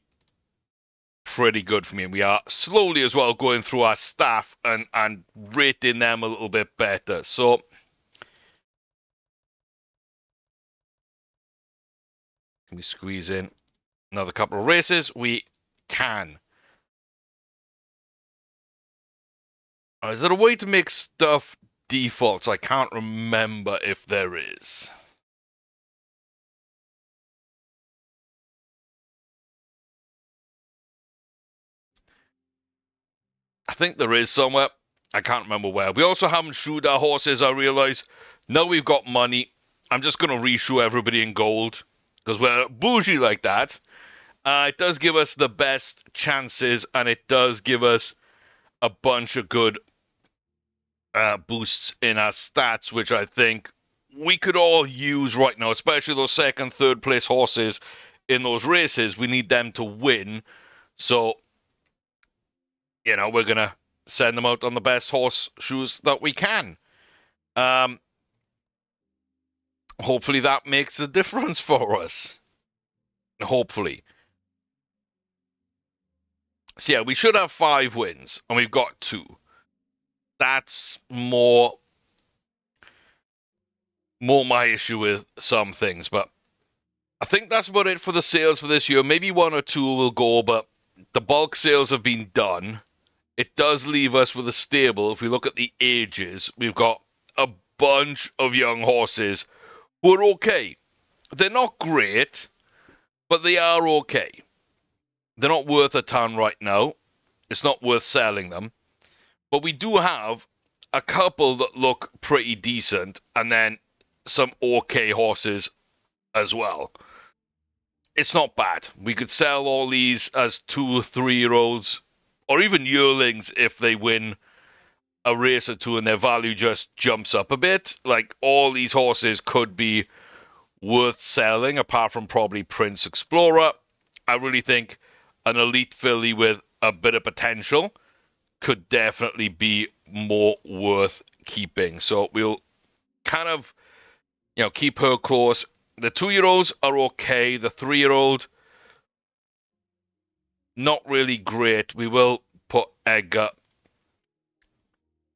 pretty good for me. And we are slowly as well going through our staff and rating them a little bit better. So can we squeeze in another couple of races? We can. Is there a way to make stuff defaults? I can't remember if there is. I think there is somewhere. I can't remember where. We also haven't shoed our horses, I realise. Now we've got money. I'm just going to reshoe everybody in gold. Because we're bougie like that. It does give us the best chances. And it does give us a bunch of good boosts in our stats. Which I think we could all use right now. Especially those second, third place horses in those races. We need them to win. So, you know, we're going to send them out on the best horseshoes that we can. Hopefully that makes a difference for us. Hopefully. So yeah, we should have 5 wins, and we've got 2. That's more my issue with some things, but I think that's about it for the sales for this year. Maybe 1 or 2 will go, but the bulk sales have been done. It does leave us with a stable. If we look at the ages, we've got a bunch of young horses who are okay. They're not great, but they are okay. They're not worth a ton right now. It's not worth selling them. But we do have a couple that look pretty decent, and then some okay horses as well. It's not bad. We could sell all these as 2 or 3-year-olds, or even yearlings if they win a race or two and their value just jumps up a bit. Like, all these horses could be worth selling, apart from probably Prince Explorer. I really think an elite filly with a bit of potential could definitely be more worth keeping. So we'll kind of, you know, keep her close. The 2-year-olds are okay. The 3-year-old, not really great. We will put Edgar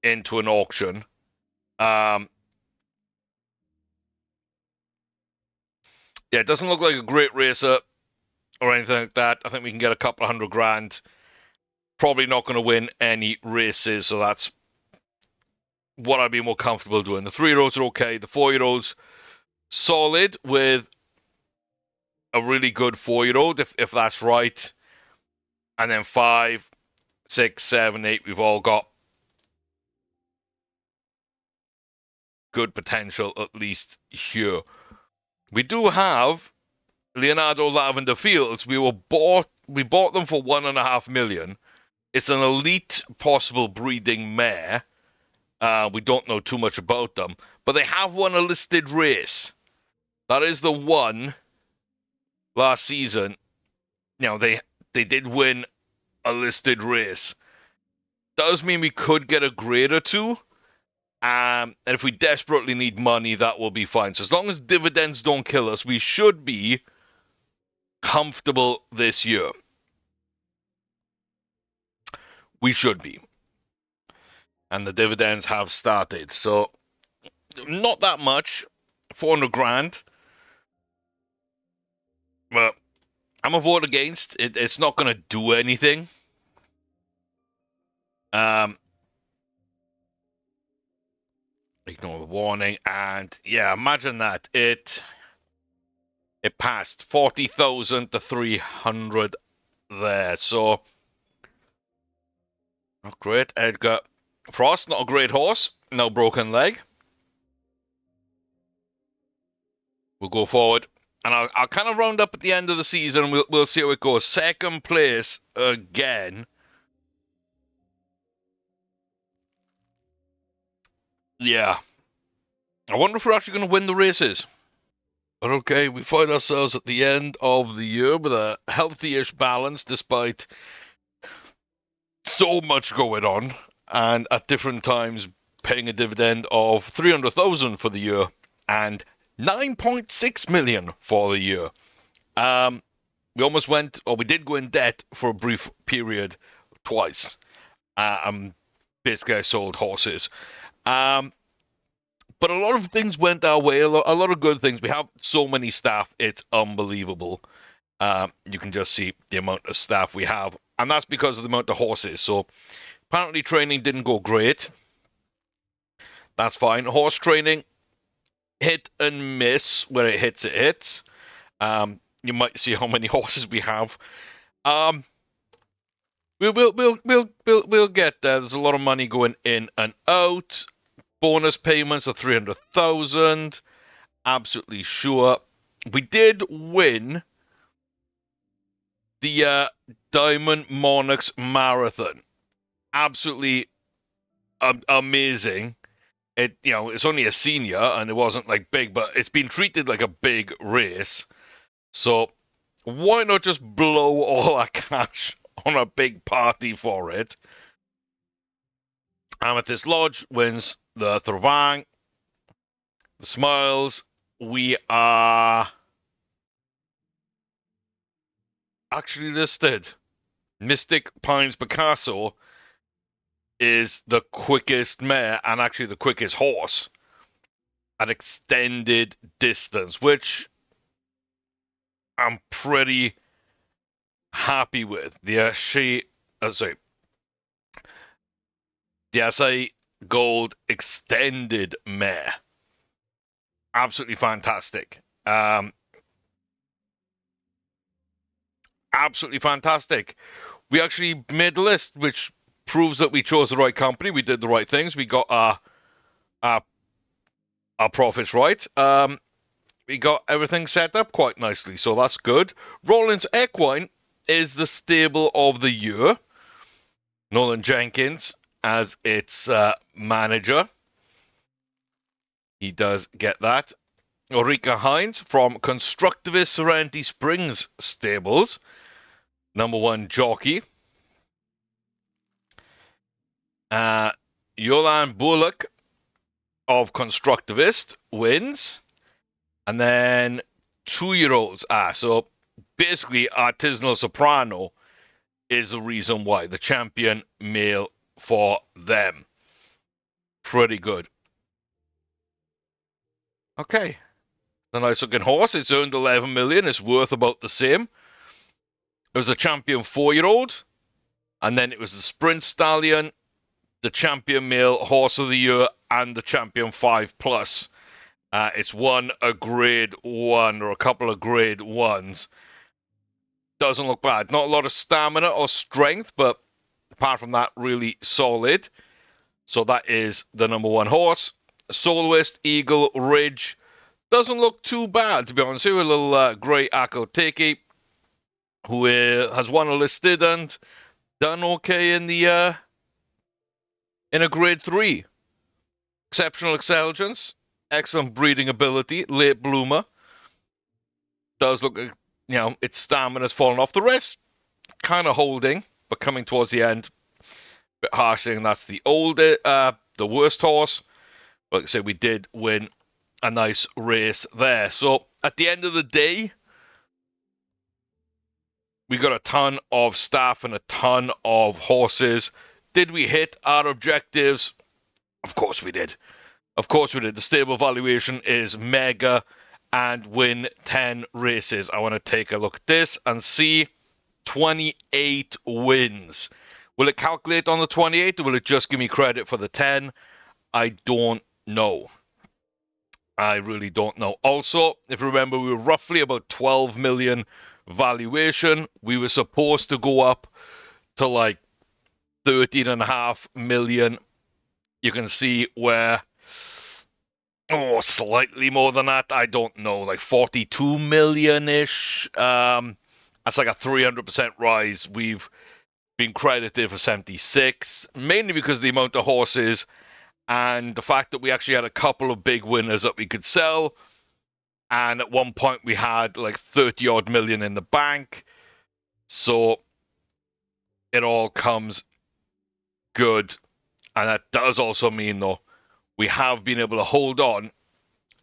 into an auction. Yeah, it doesn't look like a great racer or anything like that. I think we can get a couple of $100,000. Probably not going to win any races, so that's what I'd be more comfortable doing. The 3-year-olds are okay. The 4-year-olds, solid with a really good 4-year-old, if that's right. And then 5, 6, 7, 8, we've all got good potential, at least here. We do have Leonardo Lavender Fields. We bought them for $1.5 million. It's an elite possible breeding mare. We don't know too much about them, but they have won a listed race. That is the one last season. You know, they did win a listed race. Does mean we could get a grade or 2. And if we desperately need money, that will be fine. So as long as dividends don't kill us, we should be comfortable this year. We should be. And the dividends have started. So not that much. 400,000. But I'm a vote against. It's not going to do anything. Ignore the warning. And yeah, imagine that. It passed 40,000 to 300 there. So not great. Edgar Frost, not a great horse. No broken leg. We'll go forward. And I'll kind of round up at the end of the season. We'll see how it goes. Second place again. Yeah. I wonder if we're actually going to win the races. But okay, we find ourselves at the end of the year with a healthy-ish balance despite so much going on. And at different times paying a dividend of 300,000 for the year and 9.6 million for the year. We almost went, or we did go in debt for a brief period twice. Basically, I sold horses. But a lot of things went our way, a lot of good things. We have so many staff, it's unbelievable. You can just see the amount of staff we have, and that's because of the amount of horses. So apparently training didn't go great. That's fine. Horse training, hit and miss. Where it hits, it hits. You might see how many horses we have. We'll get there. There's a lot of money going in and out. Bonus payments of 300,000. Absolutely sure. We did win the Diamond Monarchs Marathon. Absolutely amazing. It's only a senior and it wasn't like big, but it's been treated like a big race. So why not just blow all our cash on a big party for it? Amethyst Lodge wins the Thrvang. The Smiles. We are actually listed. Mystic Pines Picasso is the quickest mare and actually the quickest horse at extended distance, which I'm pretty happy with. The SA Gold Extended mare. Absolutely fantastic. Absolutely fantastic. We actually made a list, which proves that we chose the right company. We did the right things. We got our profits right. We got everything set up quite nicely, so that's good. Rollins Equine is the stable of the year. Nolan Jenkins as its manager. He does get that. Ulrika Hines from Constructivist Serenity Springs Stables. #1 jockey. Yolan Bullock of Constructivist wins. And then 2-year-olds. So basically Artisanal Soprano is the reason why. The champion male for them. Pretty good. Okay. The nice looking horse. It's earned 11 million. It's worth about the same. It was a champion 4-year-old. And then it was the Sprint Stallion, the champion male horse of the year, and the champion 5+. It's won a grade 1 or a couple of grade 1s. Doesn't look bad. Not a lot of stamina or strength, but apart from that, really solid. So that is the #1 horse. Soloist Eagle Ridge. Doesn't look too bad, to be honest with you. A little grey Akoteki, who has won a listed and done okay in the in a grade 3. Exceptional intelligence, excellent breeding ability, late bloomer. Does look like, its stamina's fallen off. The rest, kind of holding, but coming towards the end, a bit harsh, and that's the the worst horse. Like I said, we did win a nice race there. So at the end of the day, we got a ton of staff and a ton of horses. Did we hit our objectives? Of course we did. Of course we did. The stable valuation is mega and win 10 races. I want to take a look at this and see 28 wins. Will it calculate on the 28 or will it just give me credit for the 10? I don't know. I really don't know. Also, if you remember, we were roughly about 12 million valuation. We were supposed to go up to like 13.5 million. You can see where, slightly more than that. I don't know, like 42 million-ish. That's like a 300% rise. We've been credited for 76, mainly because of the amount of horses and the fact that we actually had a couple of big winners that we could sell. And at one point we had like 30 odd million in the bank. So it all comes good. And that does also mean, though, we have been able to hold on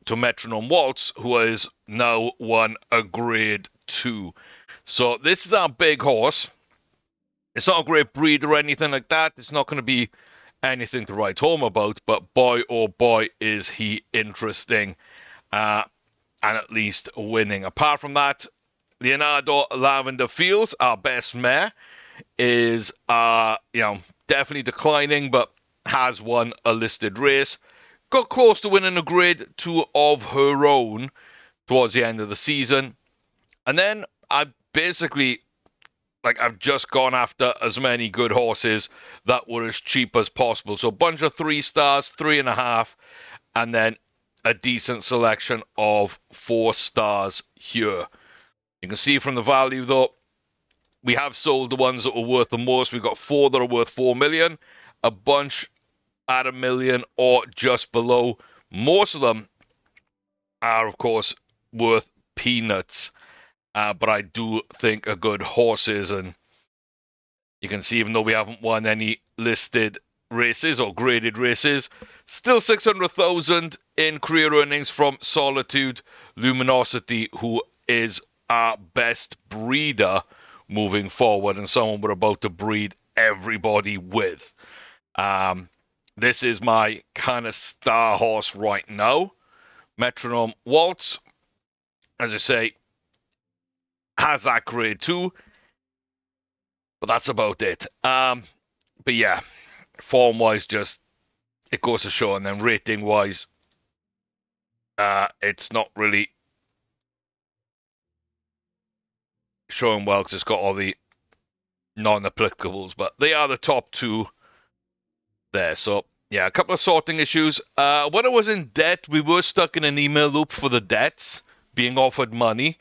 to Metronome Waltz, who has now won a grade 2. So this is our big horse. It's not a great breed or anything like that. It's not going to be anything to write home about, but boy, oh boy, is he interesting. And at least winning. Apart from that, Leonardo Lavender Fields, our best mare, is definitely declining, but has won a listed race. Got close to winning a grade 2 of her own towards the end of the season. And then I've just gone after as many good horses that were as cheap as possible. So a bunch of 3 stars, 3.5, and then a decent selection of 4 stars here. You can see from the value, though, we have sold the ones that were worth the most. We've got 4 that are worth 4 million, a bunch at 1 million or just below. Most of them are, of course, worth peanuts. But I do think are good horses, and you can see, even though we haven't won any listed races or graded races, still 600,000 in career earnings from Solitude Luminosity, who is our best breeder moving forward, and someone we're about to breed everybody with. This is my kind of star horse right now. Metronome Waltz, as I say, has that grade 2, but that's about it. But yeah, form-wise, just it goes to show, and then rating-wise, it's not really showing well because it's got all the non-applicables, but they are the top 2 there. So yeah, a couple of sorting issues. When I was in debt, we were stuck in an email loop for the debts, being offered money,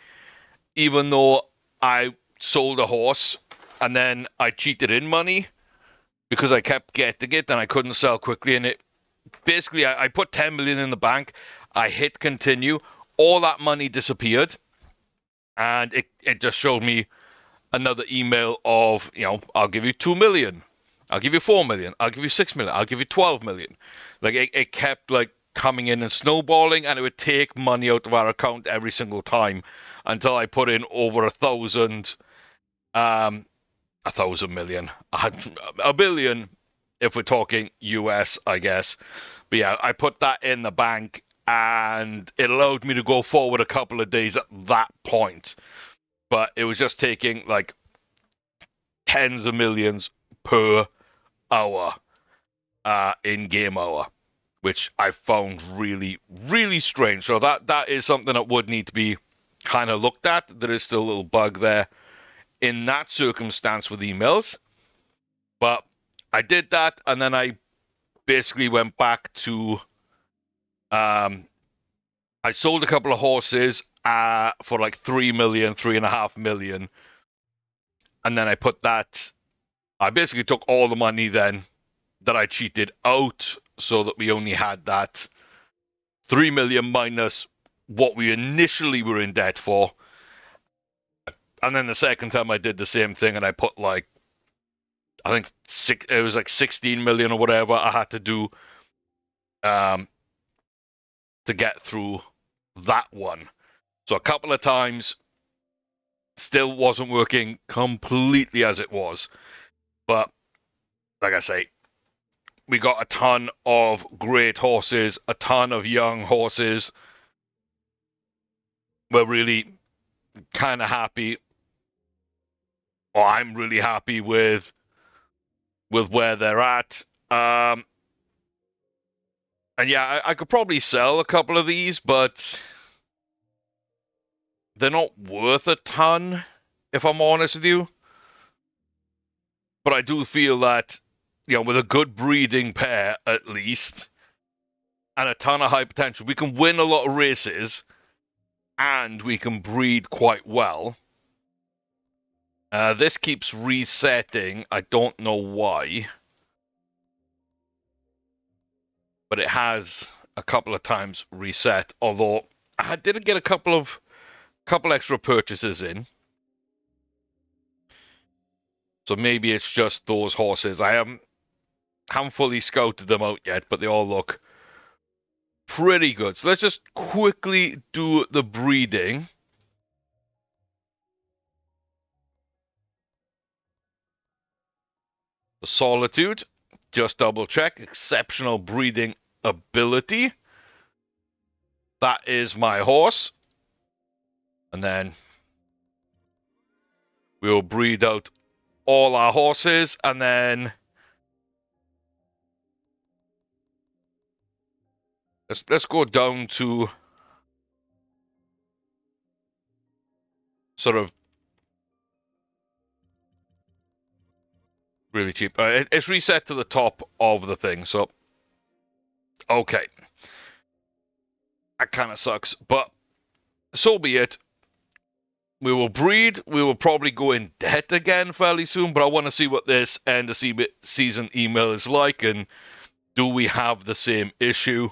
even though I sold a horse and then I cheated in money because I kept getting it and I couldn't sell quickly. And it basically, I put 10 million in the bank. I hit continue. All that money disappeared. And it just showed me another email of, I'll give you 2 million. I'll give you 4 million. I'll give you 6 million. I'll give you 12 million. Like, it kept, like, coming in and snowballing, and it would take money out of our account every single time until I put in over 1,000 million. A billion, if we're talking US, I guess. But yeah, I put that in the bank, and it allowed me to go forward a couple of days at that point. But it was just taking, like, tens of millions per hour in game hour, which I found really, really strange. So that is something that would need to be kind of looked at. There is still a little bug there in that circumstance with emails. But I did that, and then I basically went back to I sold a couple of horses for like 3 million, 3.5 million. And then I basically took all the money then that I cheated out, so that we only had that 3 million minus what we initially were in debt for. And then the second time I did the same thing, and I put like, I think it was like 16 million or whatever I had to do to get through that one. So a couple of times still wasn't working completely as it was. But like I say, we got a ton of great horses, a ton of young horses. We're really kind of happy, or I'm really happy with where they're at. And yeah, I could probably sell a couple of these, but they're not worth a ton, if I'm honest with you. But I do feel that, with a good breeding pair at least, and a ton of high potential, we can win a lot of races, and we can breed quite well. This keeps resetting. I don't know why, but it has a couple of times reset. Although I did get a couple extra purchases in, so maybe it's just those horses. I haven't fully scouted them out yet, but they all look pretty good. So let's just quickly do the breeding. Solitude, just double check. Exceptional breeding ability. That is my horse. And then we will breed out all our horses, and then let's go down to sort of really cheap. It's reset to the top of the thing, so okay. That kind of sucks, but so be it. We will breed. We will probably go in debt again fairly soon, but I want to see what this end of season email is like, and do we have the same issue?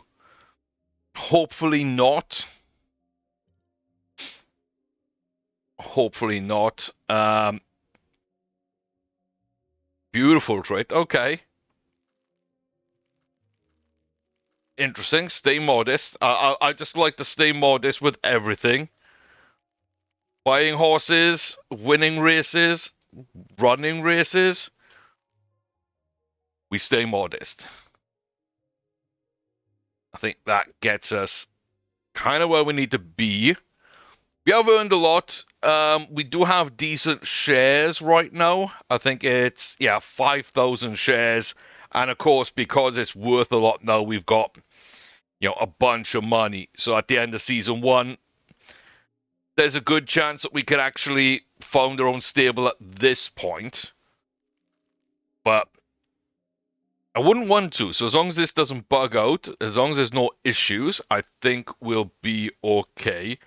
Hopefully not. Hopefully not. Beautiful trait. Okay. Interesting. Stay modest. I just like to stay modest with everything. Buying horses, winning races, running races. We stay modest. I think that gets us kind of where we need to be. We have earned a lot. We do have decent shares right now. I think it's, 5,000 shares. And of course, because it's worth a lot now, we've got, a bunch of money. So at the end of season 1, there's a good chance that we could actually found our own stable at this point. But I wouldn't want to. So as long as this doesn't bug out, as long as there's no issues, I think we'll be okay.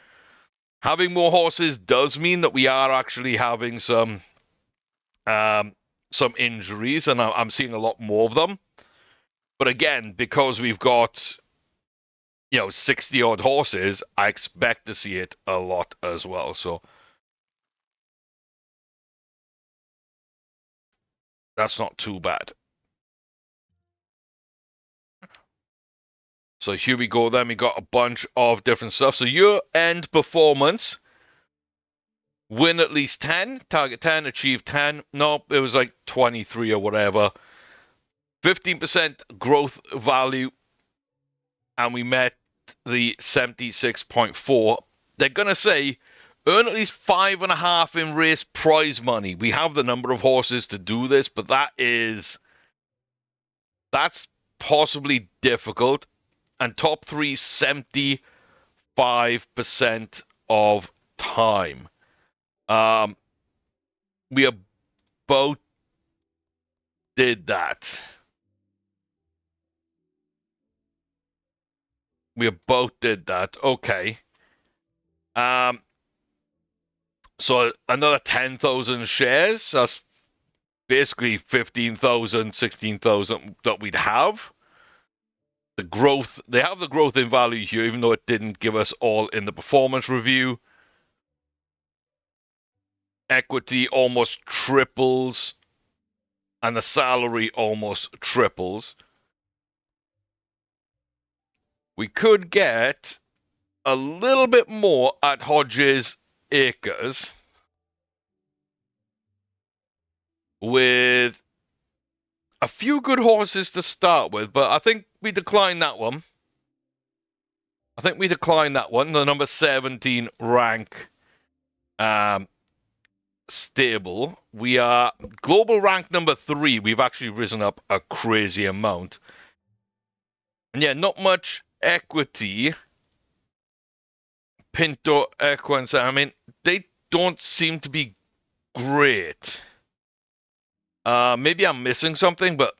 Having more horses does mean that we are actually having some injuries, and I'm seeing a lot more of them. But again, because we've got 60 odd horses, I expect to see it a lot as well. So that's not too bad. So here we go then. We got a bunch of different stuff. So year-end performance. Win at least 10. Target 10. Achieve 10. No, it was like 23 or whatever. 15% growth value. And we met the 76.4. They're going to say, earn at least 5.5 in race prize money. We have the number of horses to do this, but that's possibly difficult. And top 3, 75% of time. We about did that. We about did that. Okay. So another 10,000 shares. That's basically 15,000, 16,000 that we'd have. The growth, they have the growth in value here, even though it didn't give us all in the performance review. Equity almost triples, and the salary almost triples. We could get a little bit more at Hodges Acres with a few good horses to start with, but I think we decline that one. The number 17 rank stable. We are global rank number 3. We've actually risen up a crazy amount. And yeah, not much equity. Pinto, Equans, I mean, they don't seem to be great. Maybe I'm missing something, but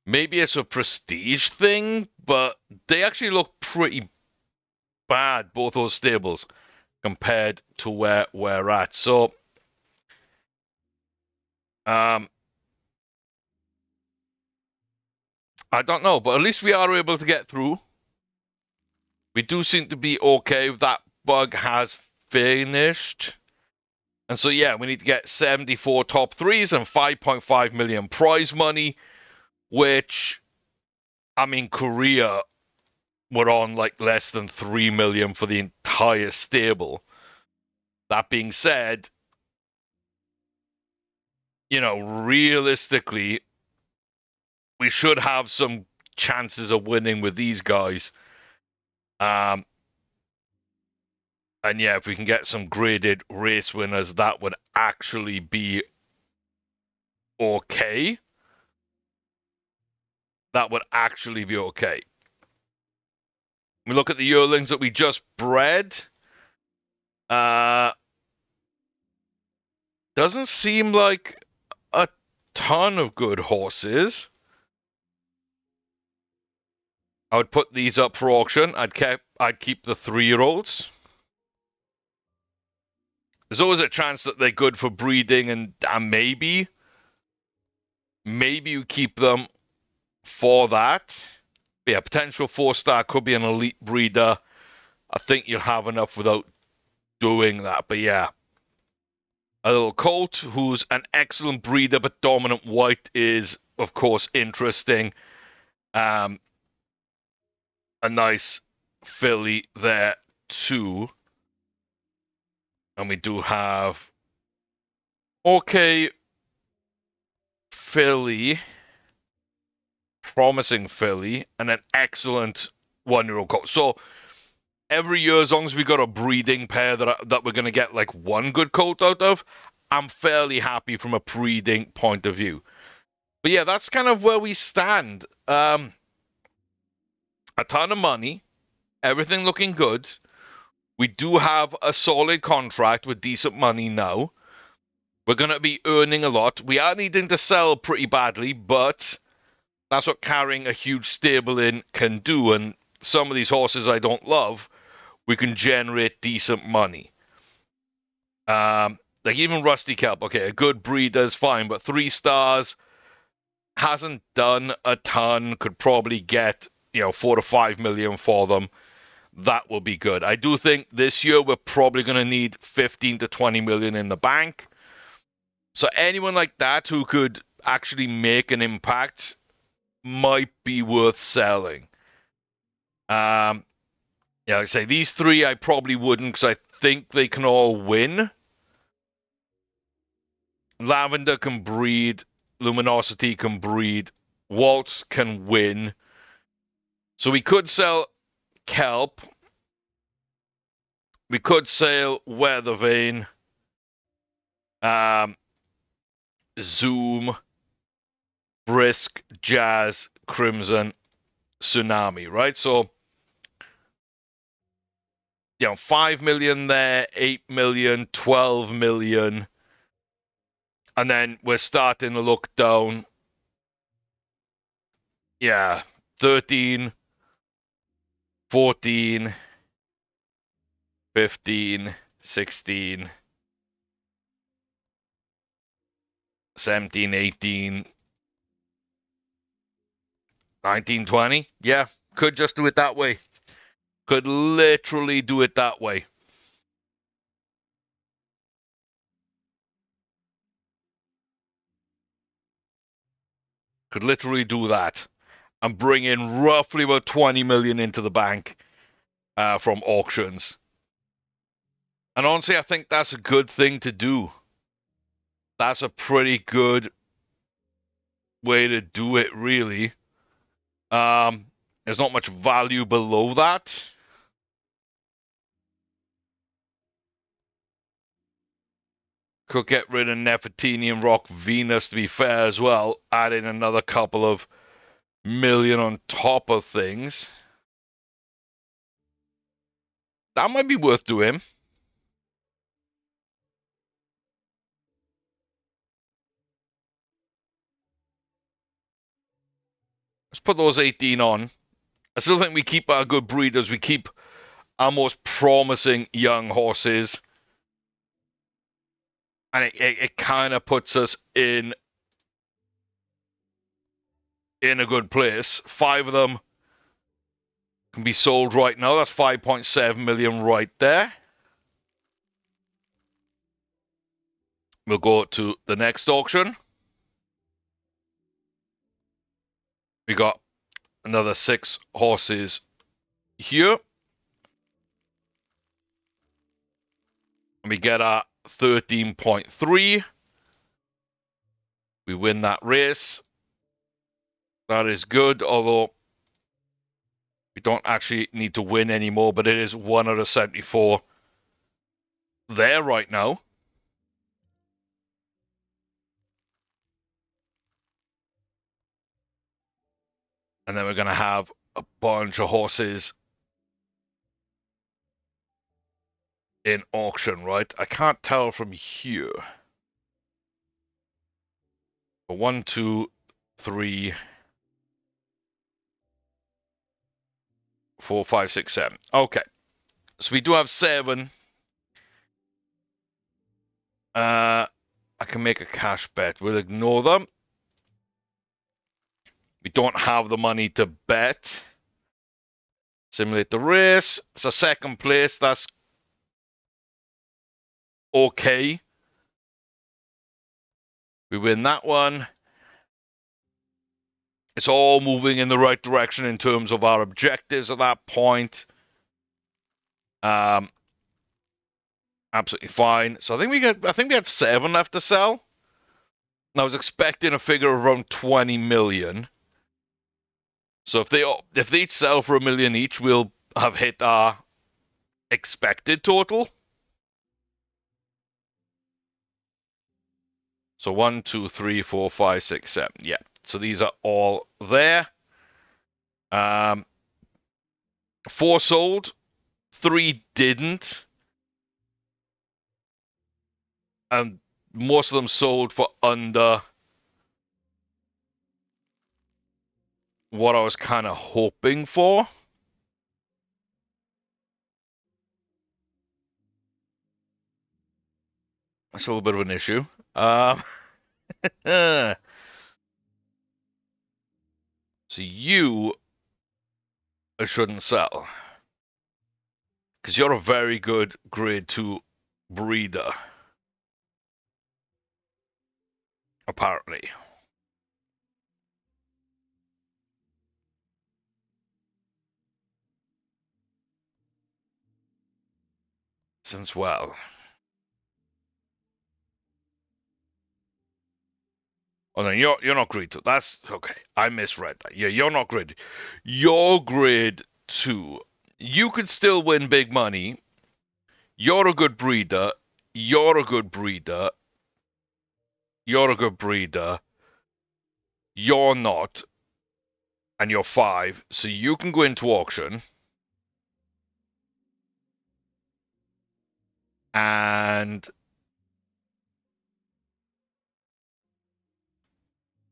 maybe it's a prestige thing, but they actually look pretty bad, both those stables, compared to where we're at. So, I don't know, but at least we are able to get through. We do seem to be okay. That bug has finished. And so, yeah, we need to get 74 top 3s and 5.5 million prize money, which, I mean, Korea were on like less than 3 million for the entire stable. That being said, realistically, we should have some chances of winning with these guys. And yeah, if we can get some graded race winners, that would actually be okay. That would actually be okay. We look at the yearlings that we just bred. Doesn't seem like a ton of good horses. I would put these up for auction. I'd keep the 3-year-olds. There's always a chance that they're good for breeding, and maybe you keep them for that. But yeah, potential 4-star could be an elite breeder. I think you'll have enough without doing that. But yeah, a little colt who's an excellent breeder, but dominant white is, of course, interesting. A nice filly there too. And we do have okay filly, promising filly, and an excellent 1-year-old colt. So every year, as long as we got a breeding pair that we're going to get like one good colt out of, I'm fairly happy from a breeding point of view. But yeah, that's kind of where we stand. A ton of money, everything looking good. We do have a solid contract with decent money now. We're going to be earning a lot. We are needing to sell pretty badly, but that's what carrying a huge stable in can do. And some of these horses I don't love, we can generate decent money. Like even Rusty Kelp, okay, a good breeder is fine, but 3 stars hasn't done a ton. Could probably get 4 to 5 million for them. That will be good. I do think this year we're probably going to need 15 to 20 million in the bank. So anyone like that who could actually make an impact might be worth selling. Yeah, like I say, these 3 I probably wouldn't because I think they can all win. Lavender can breed. Luminosity can breed. Waltz can win. So we could sell Kelp. We could sell Weathervane. Zoom. Brisk. Jazz. Crimson. Tsunami, right? So, 5 million there, 8 million, 12 million. And then we're starting to look down. Yeah, 13, 14, 15, 16, 17, 18, 19, 20. Yeah, could just do it that way. Could literally do it that way. Could literally do that and bring in roughly about 20 million into the bank from auctions. And honestly, I think that's a good thing to do. That's a pretty good way to do it, really. There's not much value below that. Could get rid of Nefertiti and Rock Venus, to be fair, as well. Add in another couple of million on top of things. That might be worth doing. Let's put those 18 on. I still think we keep our good breeders. We keep our most promising young horses. And it kind of puts us in a good place. 5 of them can be sold right now. That's 5.7 million right there. We'll go to the next auction. We got another 6 horses here. And we get our 13.3. We win that race. That is good, although we don't actually need to win anymore, but it is 1 out of 74 there right now. And then we're going to have a bunch of horses in auction, right? I can't tell from here. But 1, 2, 3, 4, 5, 6, 7. Okay. So we do have 7. I can make a cash bet. We'll ignore them. We don't have the money to bet. Simulate the race. It's a second place. That's okay. We win that one. It's all moving in the right direction in terms of our objectives at that point. Absolutely fine. So I think we had 7 left to sell. And I was expecting a figure of around 20 million. So if they each sell for $1 million each, we'll have hit our expected total. So 1, 2, 3, 4, 5, 6, 7. Yeah. So these are all there. 4 sold, 3 didn't. And most of them sold for under what I was kind of hoping for. That's a little bit of an issue. So you shouldn't sell. Because you're a very good grade 2 breeder. Apparently. Since well. Oh no, you're not grade 2. That's okay. I misread that. Yeah, you're not grade. You're grade 2. You could still win big money. You're a good breeder. You're a good breeder. You're a good breeder. You're not. And you're 5. So you can go into auction. And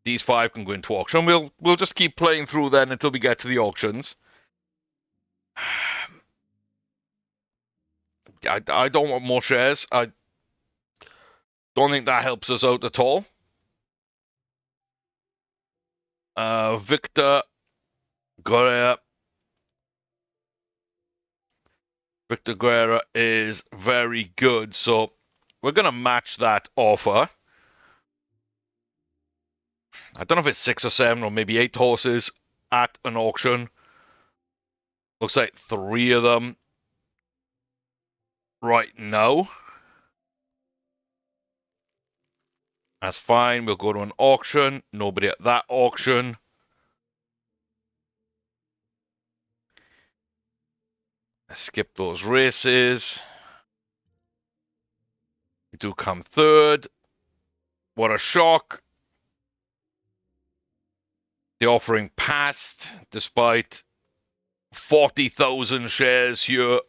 these 5 can go into auction. We'll just keep playing through then until we get to the auctions. I don't want more shares. I don't think that helps us out at all. Victor Guerrera. Victor Guerrera is very good, so we're going to match that offer. I don't know if it's 6 or 7 or maybe 8 horses at an auction. Looks like 3 of them right now. That's fine. We'll go to an auction. Nobody at that auction. Skip those races. We do come 3rd. What a shock. The offering passed despite 40,000 shares here. A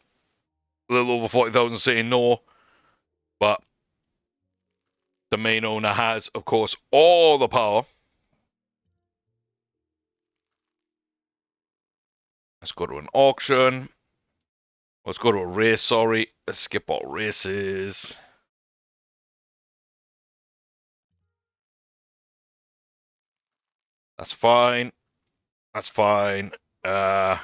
little over 40,000 saying no. But the main owner has, of course, all the power. Let's go to an auction. Let's go to a race, sorry. Let's skip all races. That's fine. That's fine. Yeah,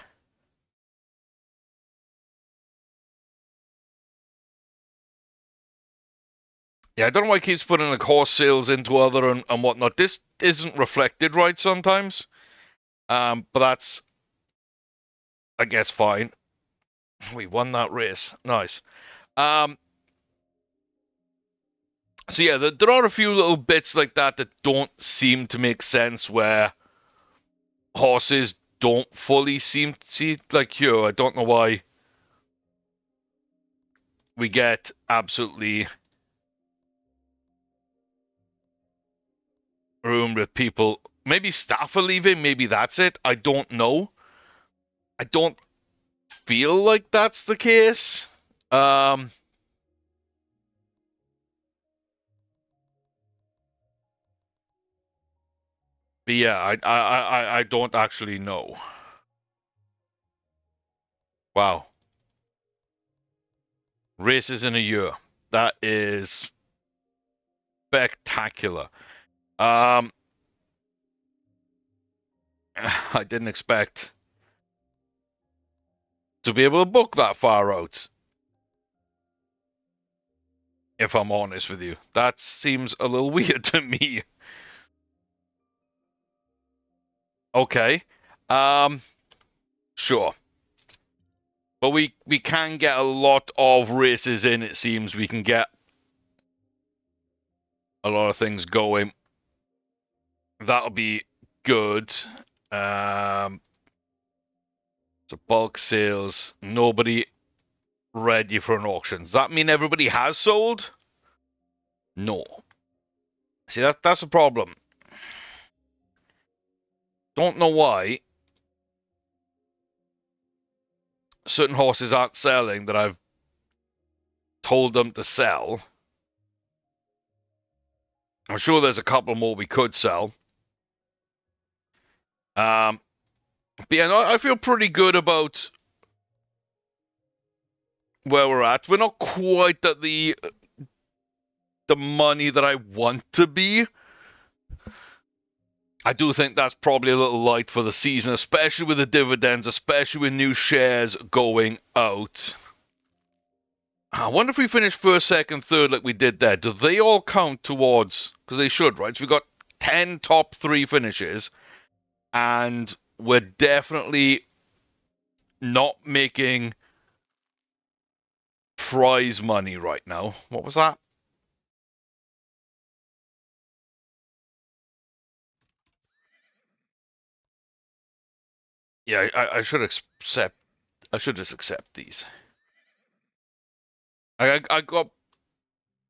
I don't know why it keeps putting like horse sales into other and whatnot. This isn't reflected right sometimes. But that's, I guess, fine. We won that race. Nice. So yeah, there are a few little bits like that that don't seem to make sense, where horses don't fully seem to see, like here. I don't know why we get absolutely ruined with people. Maybe staff are leaving. Maybe that's it. I don't know. I don't feel like that's the case. Um, but yeah, I don't actually know. Wow, races in a year. That is spectacular. Um, I didn't expect to be able to book that far out. If I'm honest with you, that seems a little weird to me. Okay, um, sure, but we can get a lot of races in. It seems we can get a lot of things going. That'll be good. Um, so bulk sales. Nobody ready for an auction. Does that mean everybody has sold? No. See, that's a problem. Don't know why certain horses aren't selling that I've told them to sell. I'm sure there's a couple more we could sell. But yeah, no, I feel pretty good about where we're at. We're not quite at the money that I want to be. I do think that's probably a little light for the season, especially with the dividends, especially with new shares going out. I wonder if we finish first, second, third like we did there. Do they all count towards? Because they should, right? So we got 10 top 3 finishes, and we're definitely not making prize money right now. What was that? Yeah, I should accept. I should just accept these. I got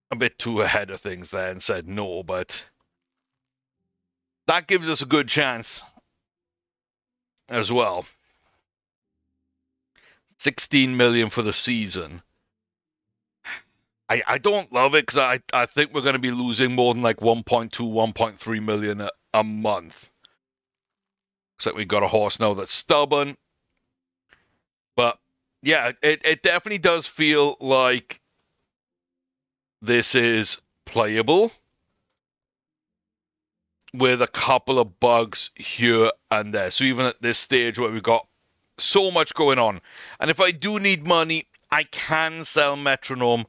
a bit too ahead of things there and said no, but that gives us a good chance as well. 16 million for the season. I don't love it because I think we're going to be losing more than like 1.2, 1.3 million a month. Except we got a horse now that's stubborn. But yeah, it definitely does feel like this is playable with a couple of bugs here and there. So even at this stage where we've got so much going on, and if I do need money, I can sell Metronome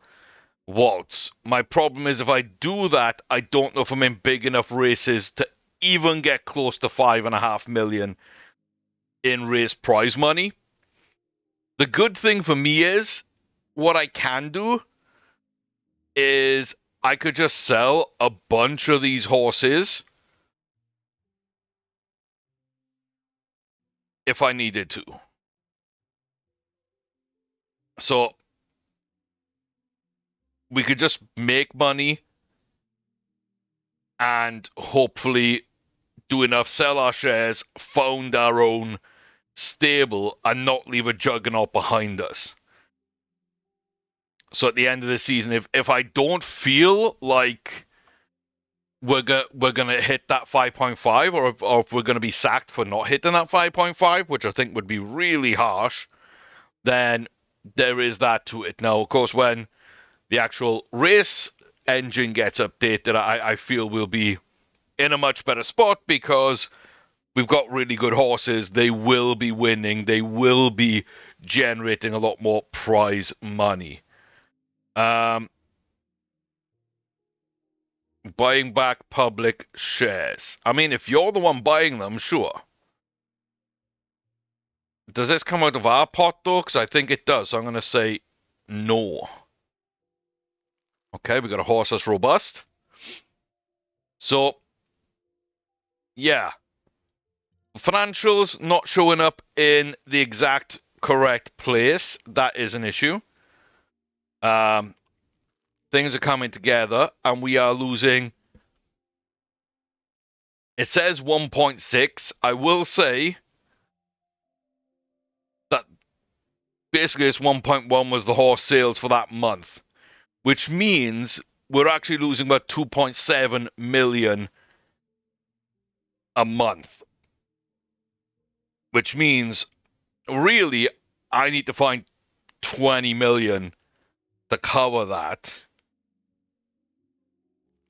Waltz. My problem is if I do that, I don't know if I'm in big enough races to even get close to 5.5 million in race prize money. The good thing for me is what I can do is I could just sell a bunch of these horses if I needed to. So we could just make money and hopefully do enough, sell our shares, found our own stable, and not leave a juggernaut behind us. So at the end of the season, if I don't feel like we're gonna hit that 5.5, or if we're gonna be sacked for not hitting that 5.5, which I think would be really harsh, then there is that to it. Now, of course, when the actual race engine gets updated, I feel we'll be in a much better spot because we've got really good horses. They will be winning. They will be generating a lot more prize money. Um, Buying back public shares. I mean, if you're the one buying them, sure. Does this come out of our pot, though? Because I think it does. So I'm going to say no. Okay, we got a horse that's robust. So, yeah. Financials not showing up in the exact correct place. That is an issue. Things are coming together, and we are losing. It says 1.6. I will say that basically it's 1.1 was the horse sales for that month, which means we're actually losing about 2.7 million a month, which means really I need to find 20 million to cover that.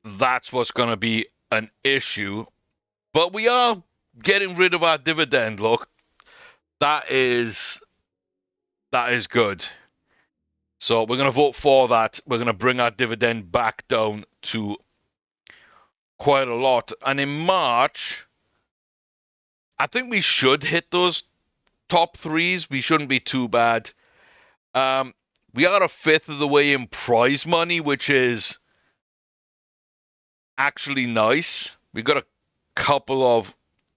That's what's going to be an issue. But we are getting rid of our dividend. Look, that is good. So we're going to vote for that. We're going to bring our dividend back down to quite a lot. And in March, I think we should hit those top threes. We shouldn't be too bad. We are a fifth of the way in prize money, which is actually nice. We got a couple of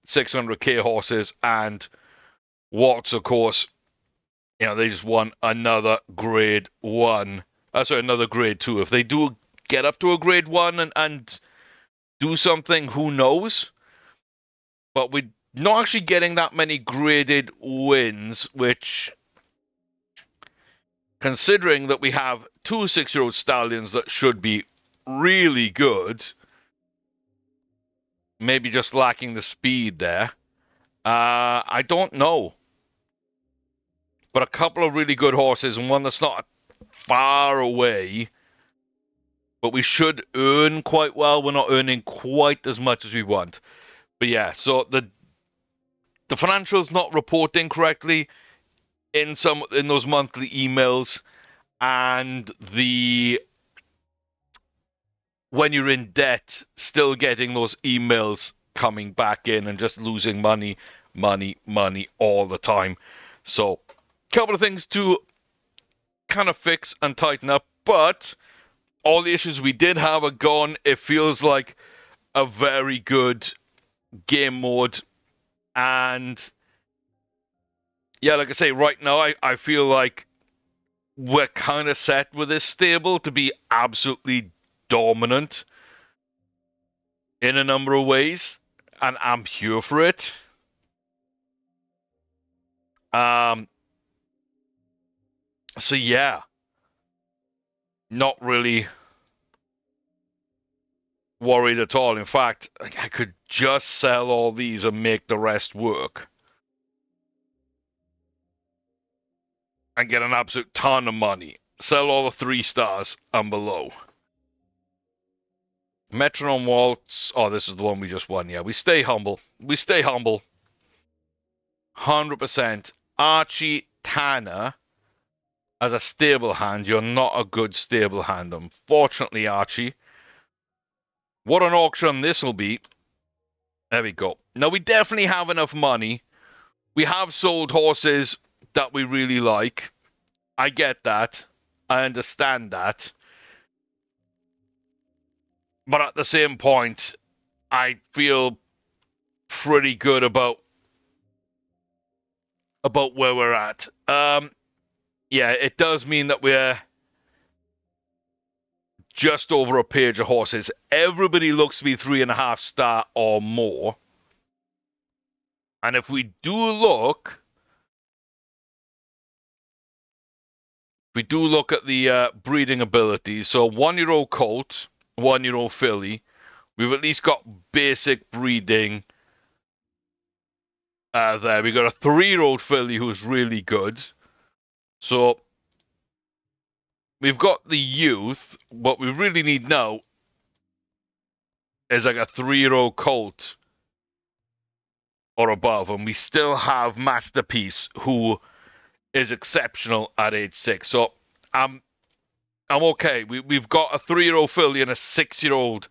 600k horses, and Watts, of course, they just won another grade 1. Another grade 2. If they do get up to a grade 1 and do something, who knows? But we're not actually getting that many graded wins, which, considering that we have 2 6-year-old stallions that should be really good, maybe just lacking the speed there. I don't know. But a couple of really good horses and one that's not far away. But we should earn quite well. We're not earning quite as much as we want. But yeah, so the financials not reporting correctly in those monthly emails, and the when you're in debt, still getting those emails coming back in and just losing money all the time. So, a couple of things to kind of fix and tighten up, but all the issues we did have are gone. It feels like a very good game mode, and yeah, like I say, right now I feel like we're kind of set with this stable to be absolutely dominant in a number of ways, and I'm here for it. So yeah, not really worried at all. In fact, I could just sell all these and make the rest work. And get an absolute ton of money. Sell all the 3 stars and below. Metronome Waltz. Oh, this is the one we just won. Yeah, we stay humble. 100%. Archie Tanner as a stable hand. You're not a good stable hand, unfortunately, Archie. What an auction this will be. There we go. Now, we definitely have enough money. We have sold horses that we really like. I get that. I understand that. But at the same point, I feel pretty good about where we're at. Yeah, it does mean that we're just over a page of horses. Everybody looks to be 3.5 star or more. And if we do look at the breeding abilities, so 1-year-old colt, 1-year-old filly, we've at least got basic breeding there. We got a 3-year-old filly who's really good. So we've got the youth. What we really need now is like a 3-year-old colt or above, and we still have Masterpiece, who is exceptional at age 6. So I'm okay. We've got a 3-year-old filly and a 6-year-old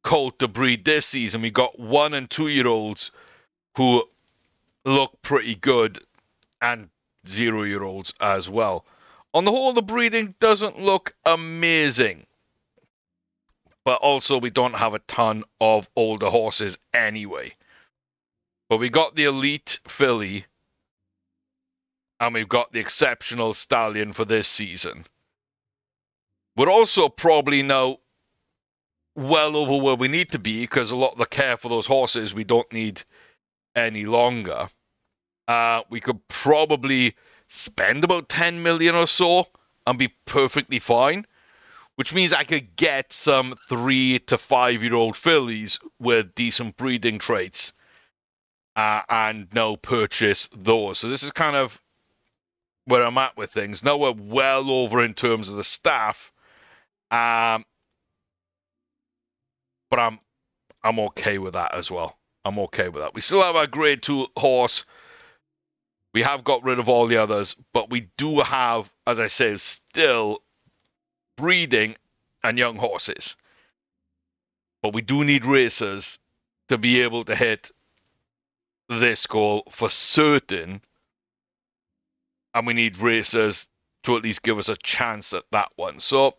colt to breed this season. We got 1 and 2-year-olds who look pretty good, and 0-year-olds as well. On the whole, the breeding doesn't look amazing. but also we don't have a ton of older horses anyway. But we got the elite filly, and we've got the exceptional stallion for this season. We're also probably now well over where we need to be, because a lot of the care for those horses we don't need any longer. We could probably spend about 10 million or so and be perfectly fine, which means I could get some 3 to 5-year-old fillies with decent breeding traits, and now purchase those. So this is kind of where I'm at with things. Now we're well over in terms of the staff, but I'm okay with that as well. I'm okay with that. We still have our grade 2 horse. We have got rid of all the others, but we do have, as I say, still breeding and young horses. But we do need racers to be able to hit this goal for certain. And we need racers to at least give us a chance at that one. So,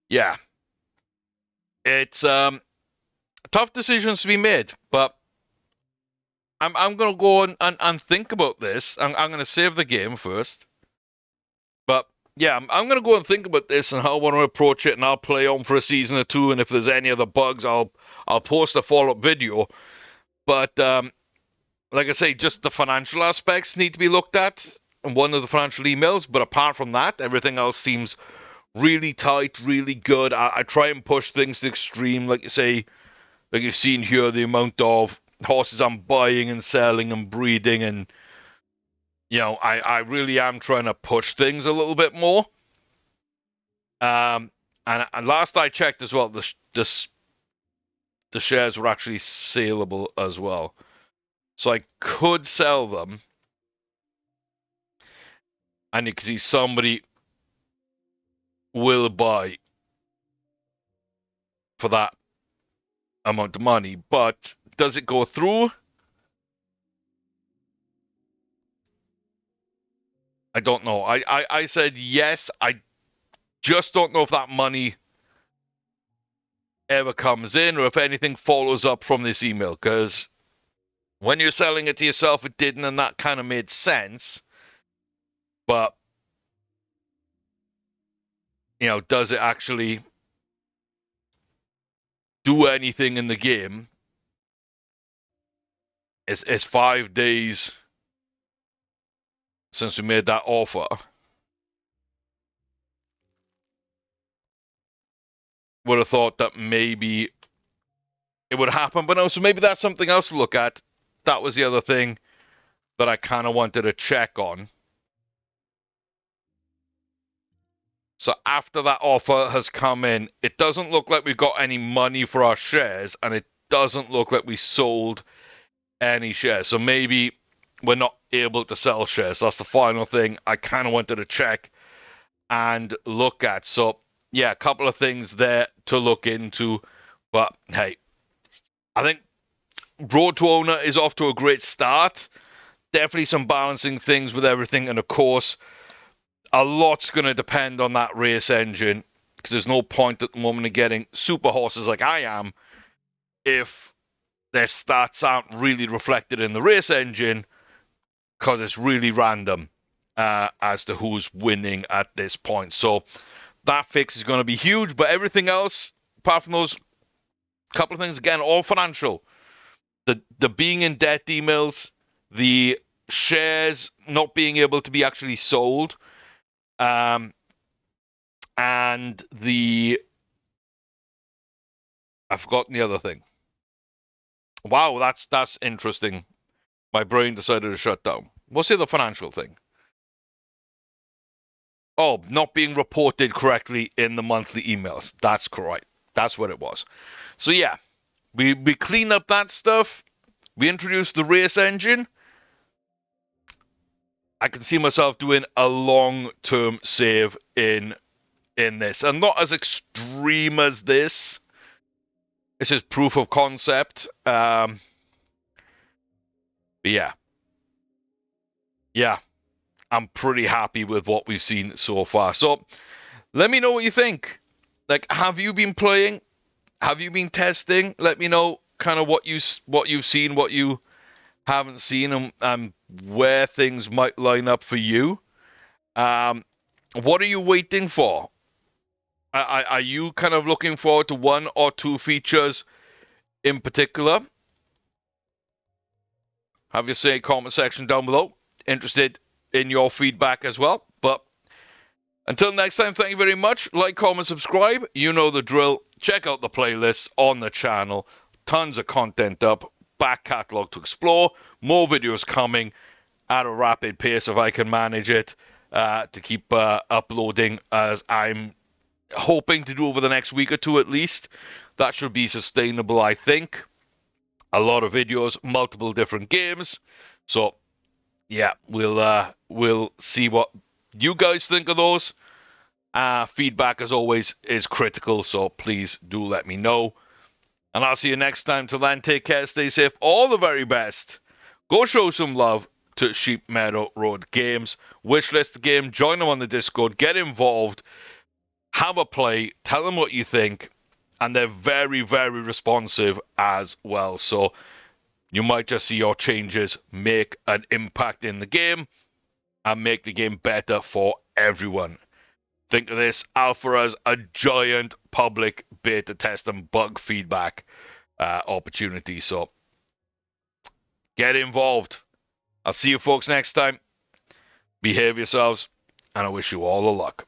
yeah. It's tough decisions to be made, but I'm going to go and think about this. I'm going to save the game first. But yeah, I'm going to go and think about this and how I want to approach it, and I'll play on for a season or two, and if there's any other bugs, I'll post a follow-up video. But like I say, just the financial aspects need to be looked at in one of the financial emails. But apart from that, everything else seems really tight, really good. I try and push things to the extreme, like you say, like you've seen here, the amount of horses I'm buying and selling and breeding, and I really am trying to push things a little bit more. And last I checked as well, the shares were actually saleable as well, so I could sell them. And you can see somebody will buy for that amount of money, but does it go through? I don't know. I said yes. I just don't know if that money ever comes in or if anything follows up from this email, because when you're selling it to yourself, it didn't, and that kind of made sense. But, does it actually do anything in the game? It's 5 days since we made that offer. Would have thought that maybe it would happen, but no, so maybe that's something else to look at. That was the other thing that I kind of wanted to check on. So after that offer has come in, it doesn't look like we've got any money for our shares, and it doesn't look like we sold any shares. So maybe we're not able to sell shares. That's the final thing I kind of wanted to check and look at. So yeah, a couple of things there to look into. But hey, I think Road to Owner is off to a great start. Definitely some balancing things with everything. And of course, a lot's going to depend on that race engine, because there's no point at the moment in getting super horses like I am if their stats aren't really reflected in the race engine, because it's really random as to who's winning at this point. So that fix is going to be huge, but everything else, apart from those couple of things, again, all financial. The being in debt emails, the shares not being able to be actually sold, and I've forgotten the other thing. Wow, that's interesting. My brain decided to shut down. What's the other financial thing? Oh, not being reported correctly in the monthly emails. That's correct. That's what it was. So yeah, we clean up that stuff. We introduced the race engine. I can see myself doing a long-term save in this, and not as extreme as this. This is proof of concept. But yeah, I'm pretty happy with what we've seen so far. So let me know what you think. like, have you been playing? Have you been testing? Let me know kind of what you've seen, what you haven't seen, and where things might line up for you. Um, what are you waiting for? Are you kind of looking forward to one or two features in particular? Have your say comment section down below. Interested in your feedback as well. But until next time, thank you very much. Like, comment, subscribe. You know the drill. Check out the playlists on the channel. Tons of content up. Back catalog to explore. More videos coming at a rapid pace if I can manage it to keep uploading as I'm hoping to do over the next week or two at least. That should be sustainable, I think. A lot of videos, multiple different games. So yeah, we'll see what you guys think of those. Feedback, as always, is critical, so please do let me know. And I'll see you next time. Till then, take care, stay safe, all the very best. Go show some love to Sheep Meadow Road Games. Wishlist the game, join them on the Discord, get involved, have a play, tell them what you think, and they're very, very responsive as well. So you might just see your changes make an impact in the game and make the game better for everyone. Think of this alpha as a giant public beta test and bug feedback opportunity. So get involved. I'll see you folks next time. Behave yourselves, and I wish you all the luck.